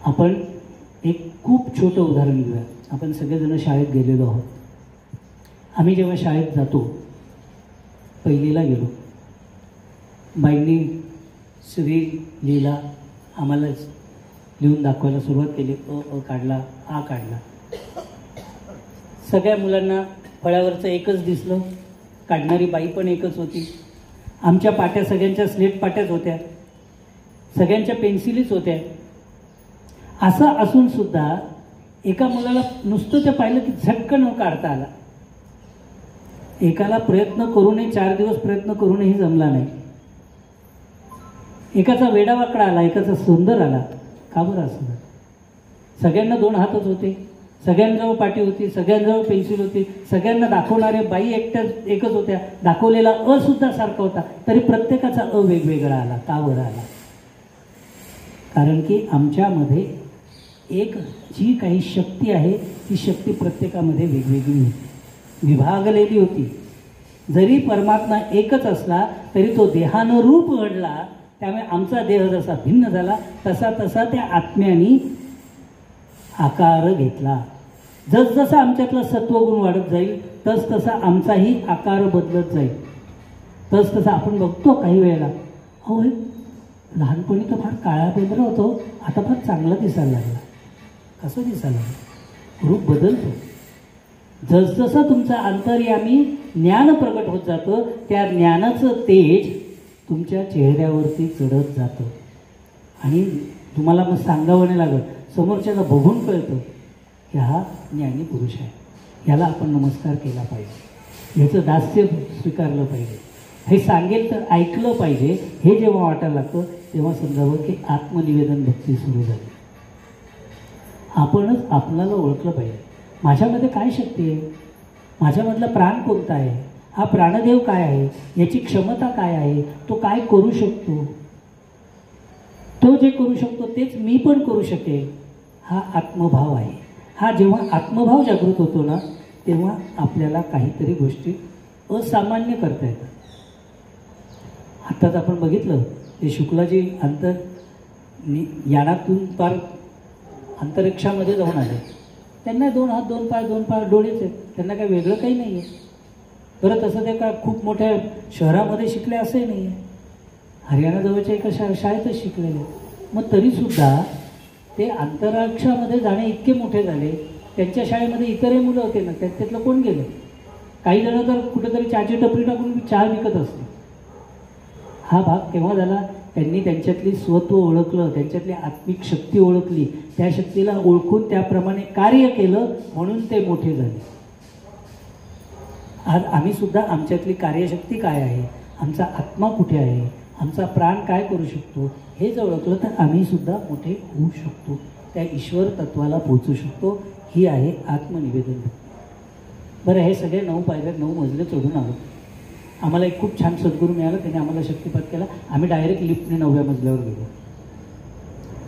आपण एक खूप छोटं उदाहरण घेऊया. आपण सगळेजण शाळेत गेलेलो आहोत. आम्ही जेव्हा शाळेत जातो, पहिलीला गेलो, बाईंनी श्री लिहिला, आम्हाला लिहून दाखवायला सुरुवात केली. अ काढला, आ काढला. सगळ्या मुलांना फळ्यावरचं एकच दिसलं, काढणारी बाई पण एकच होती. आमच्या पाट्या सगळ्यांच्या स्लेट पाट्याच होत्या, सगळ्यांच्या पेन्सिलीच होत्या. असं असून सुद्धा एका मुलाला नुसतं ते पाहिलं की झटकन काढता आला. एकाला प्रयत्न करूनही 4 दिवस प्रयत्न करूनही जमला नाही. एकाचा वेडावाकडा आला, एकाचा सुंदर आला. का बरं असं? सगळ्यांना 2 हातच होते, सगळ्यांजवळ पाटी होती, सगळ्यांजवळ पेन्सिल होती, सगळ्यांना दाखवणारे बाई एकच होत्या, दाखवलेला अ सुद्धा सारखा होता, तरी प्रत्येकाचा अ वेगवेगळा आला. का बरं आला? कारण की आमच्यामध्ये एक जी काही शक्ती आहे ती शक्ती प्रत्येकामध्ये वेगवेगळी होती, विभागलेली होती. जरी परमात्मा एकच असला तरी तो देहानुरूप घडला. त्यामुळे आमचा देह जसा भिन्न झाला तसा तसा त्या आत्म्याने आकार घेतला. जसजसा आमच्यातला सत्वगुण वाढत जाईल तसतसा आमचाही आकार बदलत जाईल. तसतसा आपण बघतो काही वेळेला, हो लहानपणी तर फार काळा पेंद्रा होतो, आता फार चांगला दिसायला लागला. कसं दिसायला लागलं? रूप बदलतो. जसजसं तुमचं अंतर्यामी ज्ञान प्रगट होत जातं, त्या ज्ञानाचं तेज तुमच्या चेहऱ्यावरती चढत जातं आणि तुम्हाला मग सांगावं नाही लागत, समोरच्याला बघून कळतं की हा ज्ञानी पुरुष आहे, याला आपण नमस्कार केला पाहिजे, ह्याचं दास्य स्वीकारलं पाहिजे, हे सांगेल तर ऐकलं पाहिजे. हे जेव्हा वाटायला लागतं तेव्हा समजावं की आत्मनिवेदन भक्ती सुरू झाली. आपणच आपल्याला ओळखलं पाहिजे. माझ्यामध्ये काय शक्ती आहे, माझ्यामधला प्राण कोणता आहे, हा प्राणदेव काय आहे, याची क्षमता काय आहे, तो काय करू शकतो, तो जे करू शकतो तेच मी पण करू शकेल, हा आत्मभाव आहे. हा जेव्हा आत्मभाव जागृत होतो ना तेव्हा आपल्याला काहीतरी गोष्टी असामान्य करता येतात. आत्ताच आपण बघितलं ते शुक्लाजी यानातून पार अंतरिक्षामध्ये जाऊन आले. त्यांना 2 हात 2 पाय 2 पाय डोळेच आहेत, त्यांना काय वेगळं काही नाही आहे. बरं तसं ते काय खूप मोठ्या शहरामध्ये शिकले असंही नाही आहे, हरियाणाजवळच्या एका शाळेतच शिकलेले. मग तरीसुद्धा ते अंतरिक्षामध्ये जाणे इतके मोठे झाले. त्यांच्या शाळेमध्ये इतरही मुलं होते ना, त्यातलं कोण गेलं? काही जण तर कुठेतरी चहाची टपरी टाकून चहा विकत असते. हा भाग केव्हा झाला? त्यांनी त्यांच्यातली स्वत्व ओळखलं, त्यांच्यातली आत्मिक शक्ती ओळखली, त्या शक्तीला ओळखून त्याप्रमाणे कार्य केलं, म्हणून ते मोठे झाले. आज आम्ही सुद्धा आमच्यातली कार्यशक्ती काय आहे, आमचा आत्मा कुठे आहे, आमचा प्राण काय करू शकतो, हे जर ओळखलं तर आम्ही सुद्धा मोठे होऊ शकतो, त्या ईश्वर तत्वाला पोचू शकतो. ही आहे आत्मनिवेदन. बरं, हे सगळे 9 पायऱ्या 9 मजले चढून आलो. आम्हाला एक खूप छान सद्गुरू मिळाला, त्याने आम्हाला शक्तिपात केला. आम्ही डायरेक्ट लिफ्टने 9व्या मजल्यावर गेलो.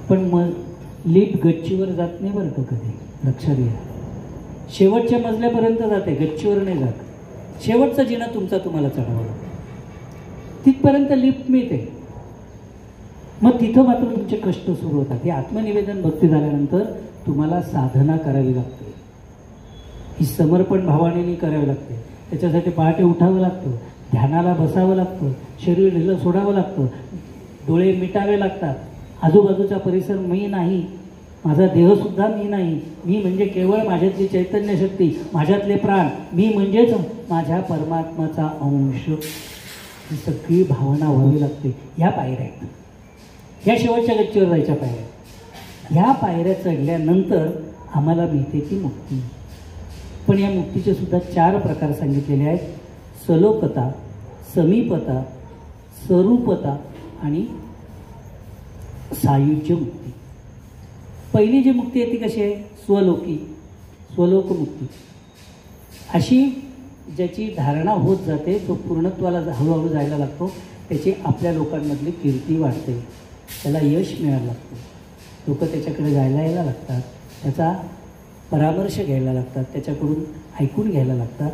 पण मग लिफ्ट गच्चीवर जात नाही बरं का कधी, लक्षात घ्या. शेवटच्या मजल्यापर्यंत जाते, गच्चीवर नाही जात. शेवटचा जिना तुमचा तुम्हाला चढावा लागतो, तिथपर्यंत लिफ्ट मिळते. मग तिथं मात्र तुमचे कष्ट सुरू होतात. हे आत्मनिवेदन भक्ती झाल्यानंतर तुम्हाला साधना करावी लागते. ही समर्पण भावनेने करावी लागते. त्याच्यासाठी पहाटे उठावं लागतं, ध्यानाला बसावं लागतं, शरीर ढिलं सोडावं लागतं, डोळे मिटावे लागतात. आजूबाजूचा परिसर मी नाही, माझा देहसुद्धा मी नाही, मी म्हणजे केवळ माझ्यातली चैतन्य शक्ती, माझ्यातले प्राण, मी म्हणजेच माझ्या परमात्माचा अंश. ही सगळी भावना व्हावी लागते. या पायऱ्या आहेत, ह्या शेवटच्या गच्चीवर जायच्या पायऱ्या. ह्या पायऱ्या चढल्यानंतर आम्हाला मिळते ती मुक्ती. पण या मुक्तीचे सुद्धा 4 प्रकार सांगितलेले आहेत: सलोकता, समीपता, स्वरूपता आणि सायुज्य मुक्ती. पहिली जी मुक्ती आहे ती कशी आहे? स्वलोकी, स्वलोक मुक्ती. अशी ज्याची धारणा होत जाते, तो पूर्णत्वाला हळूहळू जायला लागतो. त्याची आपल्या लोकांमधली कीर्ती वाढते, त्याला यश मिळायला लागतं, लोक त्याच्याकडे जायला यायला लागतात, त्याचा परामर्श घ्यायला लागतात, त्याच्याकडून ऐकून घ्यायला लागतात.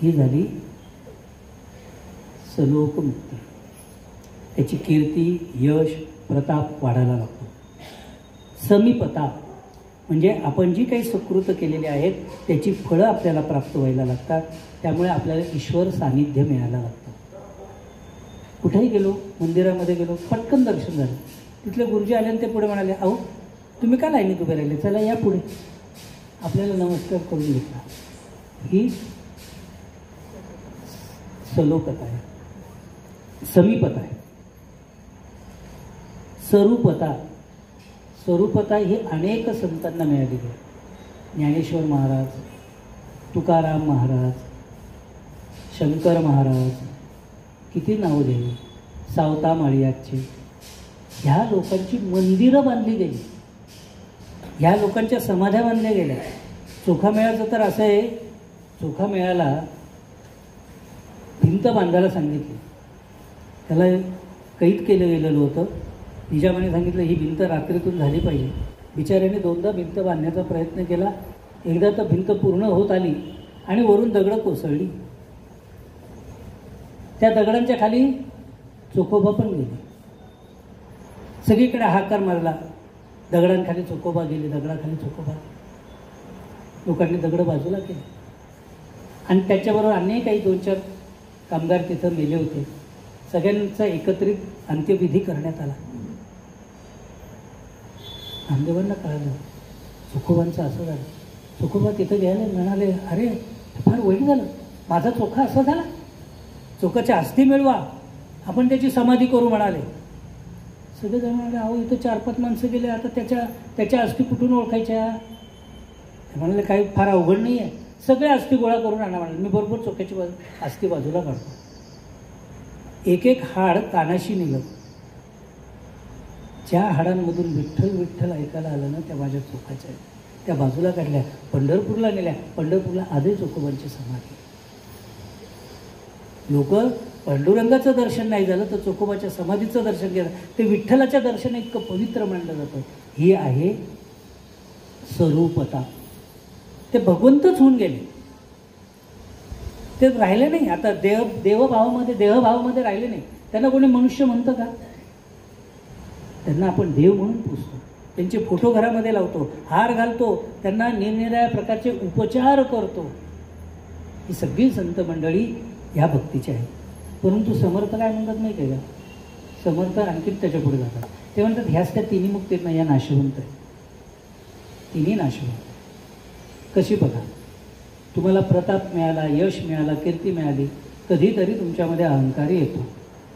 ही झाली सलोक मुक्ती. त्याची कीर्ती, यश, प्रताप वाढायला लागतो. समीपता म्हणजे आपण जी काही सुकृत केलेली आहेत त्याची फळं आपल्याला प्राप्त व्हायला लागतात. त्यामुळे आपल्याला ईश्वर सानिध्य मिळायला लागतं. कुठेही गेलो, मंदिरामध्ये गेलो, पटकन दर्शन झालं. तिथले गुरुजी आले आणि ते पुढे म्हणाले, अहो तुम्ही का लाईनीत उभे राहिले, चला या पुढे. आपल्याला नमस्कार करून घेतला. ही सलोकता आहे. समीपता आहे. स्वरूपता, स्वरूपता ही अनेक संतांना मिळालेली आहे. ज्ञानेश्वर महाराज, तुकाराम महाराज, शंकर महाराज, किती नावं दिली, सावता माळीयाचे. ह्या लोकांची मंदिरं बांधली गेली, ह्या लोकांच्या समाध्या बांधल्या गेल्या. चोखामेळ्याचं तर असं आहे, चोखामेळ्याला भिंत बांधायला सांगितली, त्याला कैद केलं गेलेलं होतं. निजामाने सांगितलं ही भिंत रात्रीतून झाली पाहिजे. बिचाऱ्याने 2दा भिंत बांधण्याचा प्रयत्न केला. एकदा तर भिंत पूर्ण होत आली आणि वरून दगडं कोसळली. त्या दगडांच्या खाली चोखोबा पण गेले. सगळीकडे हाकार मारला, दगडांखाली चोखोबा गेले, दगडाखाली चोखोबा. लोकांनी दगडं बाजूला केले आणि त्याच्याबरोबर अनेक काही 2-4 कामगार तिथं मेले होते. सगळ्यांचा एकत्रित अंत्यविधी करण्यात आला. नामदेवांना कळालं चोखोबांचं असं झालं. चोखोबा तिथं गेले, म्हणाले, अरे फार वाईट झालं, माझा चोखा असा झाला, चोखाची अस्थी मिळवा, आपण त्याची समाधी करू म्हणाले. सगळेजण म्हणाले, अहो इथं 4-5 माणसं गेले, आता त्याच्या अस्थी कुठून ओळखायच्या? म्हणाले काही फार अवघड नाही आहे, सगळे अस्थी गोळा करून आणा म्हणाले. मी बरोबर चोख्याची अस्थी बाजूला काढतो. एक हाड कानाशी नेलं. ज्या हाडांमधून विठ्ठल विठ्ठल ऐकायला आलं ना, त्या माझ्या चोखाच्या आहेत, त्या बाजूला काढल्या, पंढरपूरला नेल्या. पंढरपूरला आधी चोखोबांची समाधी. लोक पांडुरंगाचं दर्शन नाही झालं तर चोखोबाच्या समाधीचं दर्शन घेतात. ते विठ्ठलाच्या दर्शन इतकं पवित्र मानलं जातं. ही आहे स्वरूपता. ते भगवंतच होऊन गेले, ते राहिले नाही. आता देहभावामध्ये राहिले नाही. त्यांना कोणी मनुष्य म्हणतं का? त्यांना आपण देव म्हणून पुजतो, त्यांचे फोटो घरामध्ये लावतो, हार घालतो, त्यांना निरनिराळ्या प्रकारचे उपचार करतो. ही सगळी संत मंडळी ह्या भक्तीची आहे. परंतु समर्थ काय म्हणतात नाही का? समर्थ आणखी त्याच्या पुढे जातात. ते म्हणतात ह्याच त्या तिन्ही मुक्ती आहेत ना, या नाशवंत आहे, तिन्ही नाशवंत. कशी बघा, तुम्हाला प्रताप मिळाला, यश मिळाला, कीर्ती मिळाली, कधीतरी तुमच्यामध्ये अहंकार येतो.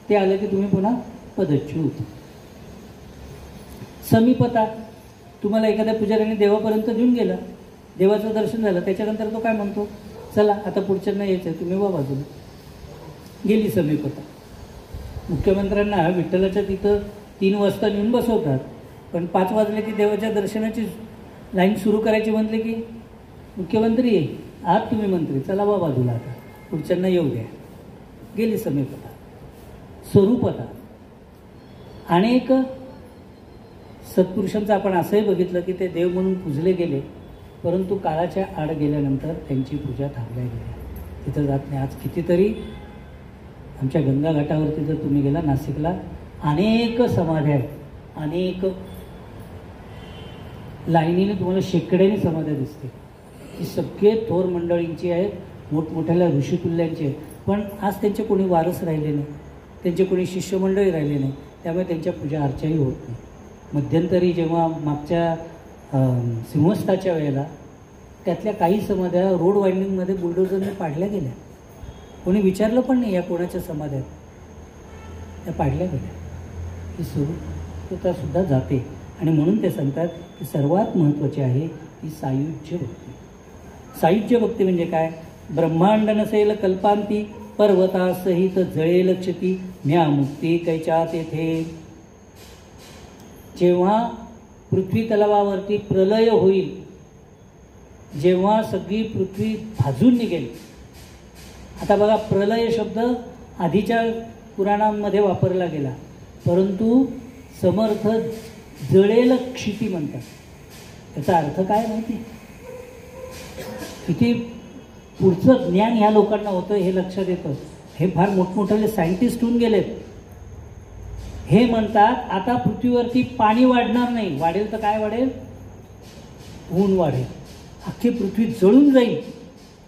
ते आलं की तुम्ही पुन्हा पदच्युत. समीपता, तुम्हाला एखाद्या पुजाऱ्याने देवापर्यंत घेऊन गेला, देवाचं दर्शन झालं, त्याच्यानंतर तो काय म्हणतो, चला आता पुढच्यांना यायचं आहे, तुम्ही वा बाजूला. गेली समीपता. मुख्यमंत्र्यांना विठ्ठलाच्या तिथं 3 वाजता नेऊन बसवतात, पण 5 वाजले की देवाच्या दर्शनाची लाईन सुरू करायची म्हटले की मुख्यमंत्री आहात तुम्ही मंत्री, चला वा बाजूला, आता पुढच्यांना येऊ द्या. गेली समीपता. स्वरूपता, अनेक सत्पुरुषांचं आपण असंही बघितलं की ते देव म्हणून पूजले गेले, परंतु काळाच्या आड गेल्यानंतर त्यांची पूजा थांबल्या गेल्या, तिथं जात नाही. आज कितीतरी आमच्या गंगा घाटावरती जर तुम्ही गेला नाशिकला, अनेक समाध्या आहेत, अनेक लाईनीने तुम्हाला शेकड्याने समाध्या दिसते. ही सगळे थोर मंडळींची आहेत, मोठमोठ्याल्या ऋषितुल्यांची आहेत, पण आज त्यांचे कोणी वारस राहिले नाही, त्यांचे कोणी शिष्यमंडळी राहिले नाही, त्यामुळे त्यांच्या पूजा अर्चाही होत नाही. मध्यंतरी जेव्हा मागच्या सिंहस्थाच्या वेळेला त्यातल्या काही समाध्या रोड वाइंडिंगमध्ये बुलडोझरने पाडल्या गेल्या, कोणी विचारलं पण नाही या कोणाच्या समाध्या, त्या पाडल्या गेल्या. ही स्वरूपतासुद्धा जाते. आणि म्हणून ते सांगतात की सर्वात महत्त्वाची आहे ती सायुज्य भक्ती. सायुज्य भक्ती म्हणजे काय, ब्रह्मांड नसेल कल्पांती, पर्वतासहित जळेल क्षती, म्या मुक्ती कैच्या तेथे. जेव्हा पृथ्वी तलावावरती प्रलय होईल, जेव्हा सगळी पृथ्वी भाजून निघेल. आता बघा, प्रलय शब्द आधीच्या पुराणांमध्ये वापरला गेला, परंतु समर्थ जळेल क्षिती म्हणतात. याचा अर्थ काय माहिती, किती पुढचं ज्ञान ह्या लोकांना होतं हे लक्षात येतं. हे फार मोठमोठे सायंटिस्ट होऊन गेलेत. हे म्हणतात आता पृथ्वीवरती पाणी वाढणार नाही, वाढेल तर काय वाढेल, ऊन वाढेल, अख्खी पृथ्वी जळून जाईल,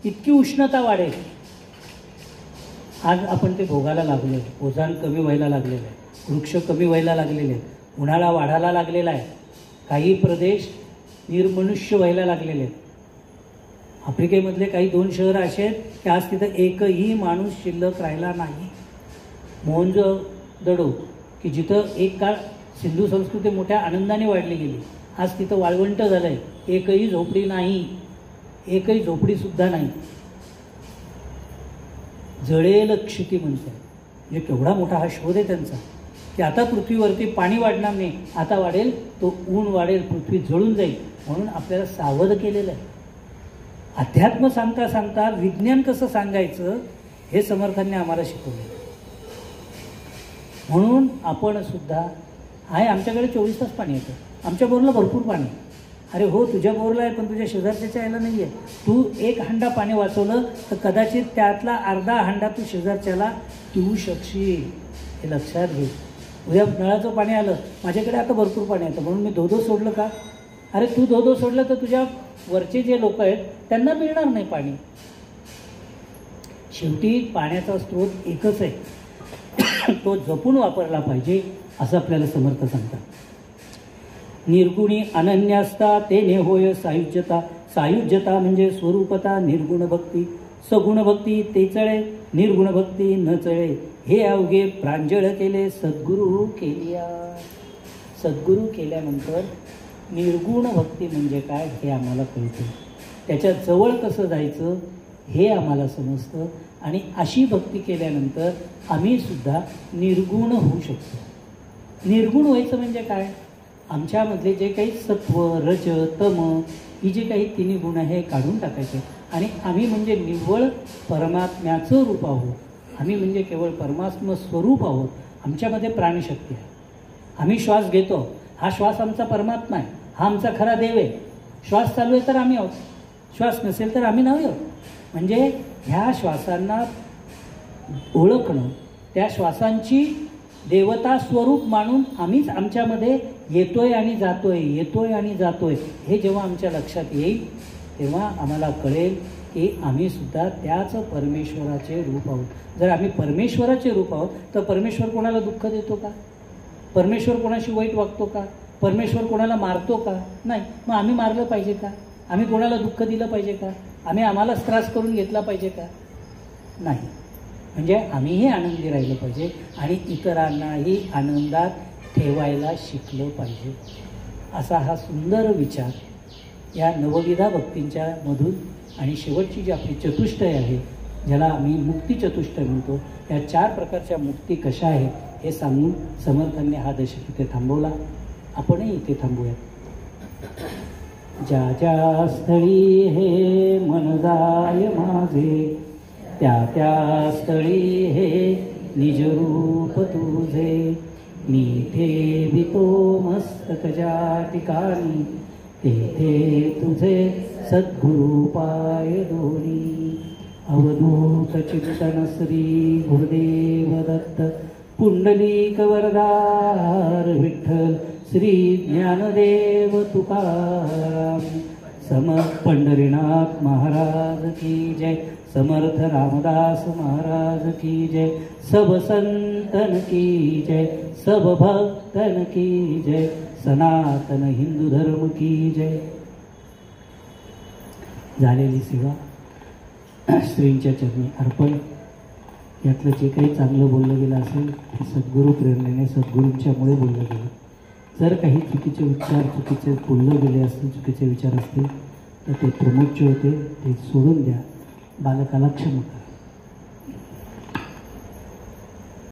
इतकी उष्णता वाढेल. आज आपण ते भोगायला लागलो आहे. ओझोन कमी व्हायला लागलेलं आहे, वृक्ष कमी व्हायला लागलेले आहेत, उन्हाळा वाढायला लागलेला आहे, काही प्रदेश निर्मनुष्य व्हायला लागलेले आहेत. आफ्रिकेमधले काही 2 शहरं असे आहेत की आज तिथं एकही माणूस शिल्लक राहिला नाही. मोहनजोदडो की जिथं एक काळ सिंधू संस्कृती मोठ्या आनंदाने वाढली गेली, आज तिथं वाळवंट झालं आहे, एकही झोपडी नाही, एकही झोपडीसुद्धा नाही. जळेल क्षिती म्हणतात. म्हणजे केवढा मोठा हा शोध आहे त्यांचा की आता पृथ्वीवरती पाणी वाढणार नाही, आता वाढेल तो ऊन वाढेल, पृथ्वी जळून जाईल. म्हणून आपल्याला सावध केलेलं आहे. अध्यात्म सांगता सांगता विज्ञान कसं सांगायचं हे समर्थांनी आम्हाला शिकवलं. म्हणून आपण सुद्धा आहे, आमच्याकडे 24 तास पाणी येतं, आमच्या बोरला भरपूर पाणी. अरे हो, तुझ्या बोरला आहे, पण तुझ्या शेजारच्याच्या यायला नाही आहे. तू 1 हंडा पाणी वाचवलं तर कदाचित त्यातला अर्धा हंडा तू शेजारच्याला देऊ शकशील, हे लक्षात घे. उद्या नळाचं पाणी आलं, माझ्याकडे आता भरपूर पाणी येतं म्हणून मी धोधो सोडलं का, अरे तू धोधो सोडलं तर तुझ्या वरचे जे लोक आहेत त्यांना मिळणार नाही पाणी. शेवटी पाण्याचा स्रोत एकच आहे, तो जपून वापरला पाहिजे असं आपल्याला समर्थ सांगतात. निर्गुणी अनन्यास्ता तेने होय सायुज्यता. सायुज्यता म्हणजे स्वरूपता. निर्गुण भक्ती, सगुण भक्ती ते चळे, निर्गुण भक्ती न चळे. हे अवघे प्रांजळ केले सद्गुरू केलिया. सद्गुरू केल्यानंतर निर्गुण भक्ती म्हणजे काय हे आम्हाला कळतं, त्याच्या जवळ कसं जायचं हे आम्हाला समजतं. आणि अशी भक्ती केल्यानंतर आम्ही सुद्धा निर्गुण होऊ शकतो. निर्गुण व्हायचं म्हणजे काय, आमच्यामधले जे काही सत्व, रज, तम ही जे काही 3 गुण आहे काढून टाकायचे. आणि आम्ही म्हणजे निव्वळ परमात्म्याचं रूप आहोत. आम्ही म्हणजे केवळ परमात्म स्वरूप आहोत. आमच्यामध्ये प्राणशक्ती आहे. आम्ही श्वास घेतो, हा श्वास आमचा परमात्मा आहे, हा आमचा खरा देव आहे. श्वास चालू आहे तर आम्ही आहोत, श्वास नसेल तर आम्ही नाही आहोत. म्हणजे ह्या श्वासांना ओळखणं, त्या श्वासांची देवता स्वरूप मानून आम्हीच आमच्यामध्ये येतोय आणि जातोय, येतोय आणि जातोय, हे जेव्हा आमच्या लक्षात येईल तेव्हा आम्हाला कळेल की आम्ही सुद्धा त्याच परमेश्वराचे रूप आहोत. जर आम्ही परमेश्वराचे रूप आहोत तर परमेश्वर कोणाला दुःख देतो का, परमेश्वर कोणाशी वाईट वागतो का, परमेश्वर कोणाला मारतो का, नाही. मग आम्ही मारलं पाहिजे का, आम्ही कोणाला दुःख दिलं पाहिजे का, आम्ही आम्हालाच त्रास करून घेतला पाहिजे का? नाही. म्हणजे आम्हीही आनंदी राहिलं पाहिजे आणि इतरांनाही आनंदात ठेवायला शिकलं पाहिजे. असा हा सुंदर विचार या नवविधा भक्तींच्या मधून आणि शेवटची जी आपली चतुष्टय आहे, ज्याला आम्ही मुक्ती चतुष्टय म्हणतो, या 4 प्रकारच्या मुक्ती कशा आहेत हे सांगून समर्थांनी हा दशक इथे थांबवला. आपणही इथे थांबूया. ज्या ज्या स्थळी हे मन जाय माझे, त्या त्या स्थळी हे निज रूप तुझे. मी ठेवितो मस्तक ज्या ठिकाणी, तेथे तुझे सद्गुरु पाय दोरी. अवधूत चिंतन श्री गुरुदेव दत्त, पुंडलिक वरदार विठ्ठल श्री ज्ञानदेव तुकाराम. समर्थ पंढरीनाथ महाराज की जय. समर्थ रामदास महाराज की जय. सब संतन की जय. सब भक्तन की जय. सनातन हिंदू धर्म की जय. झालेली सेवा श्रींच्या चरणी अर्पण. यातलं जे काही चांगलं बोललं गेलं असेल ते सद्गुरू प्रेरणेने सद्गुरूंच्यामुळे बोललं गेलं. जर काही चुकीचे उच्चार चुकीचे बोललं गेले असतील, चुकीचे विचार असतील तर ते प्रमुख जे होते ते सोडून द्या. बालकाला क्षमा करा.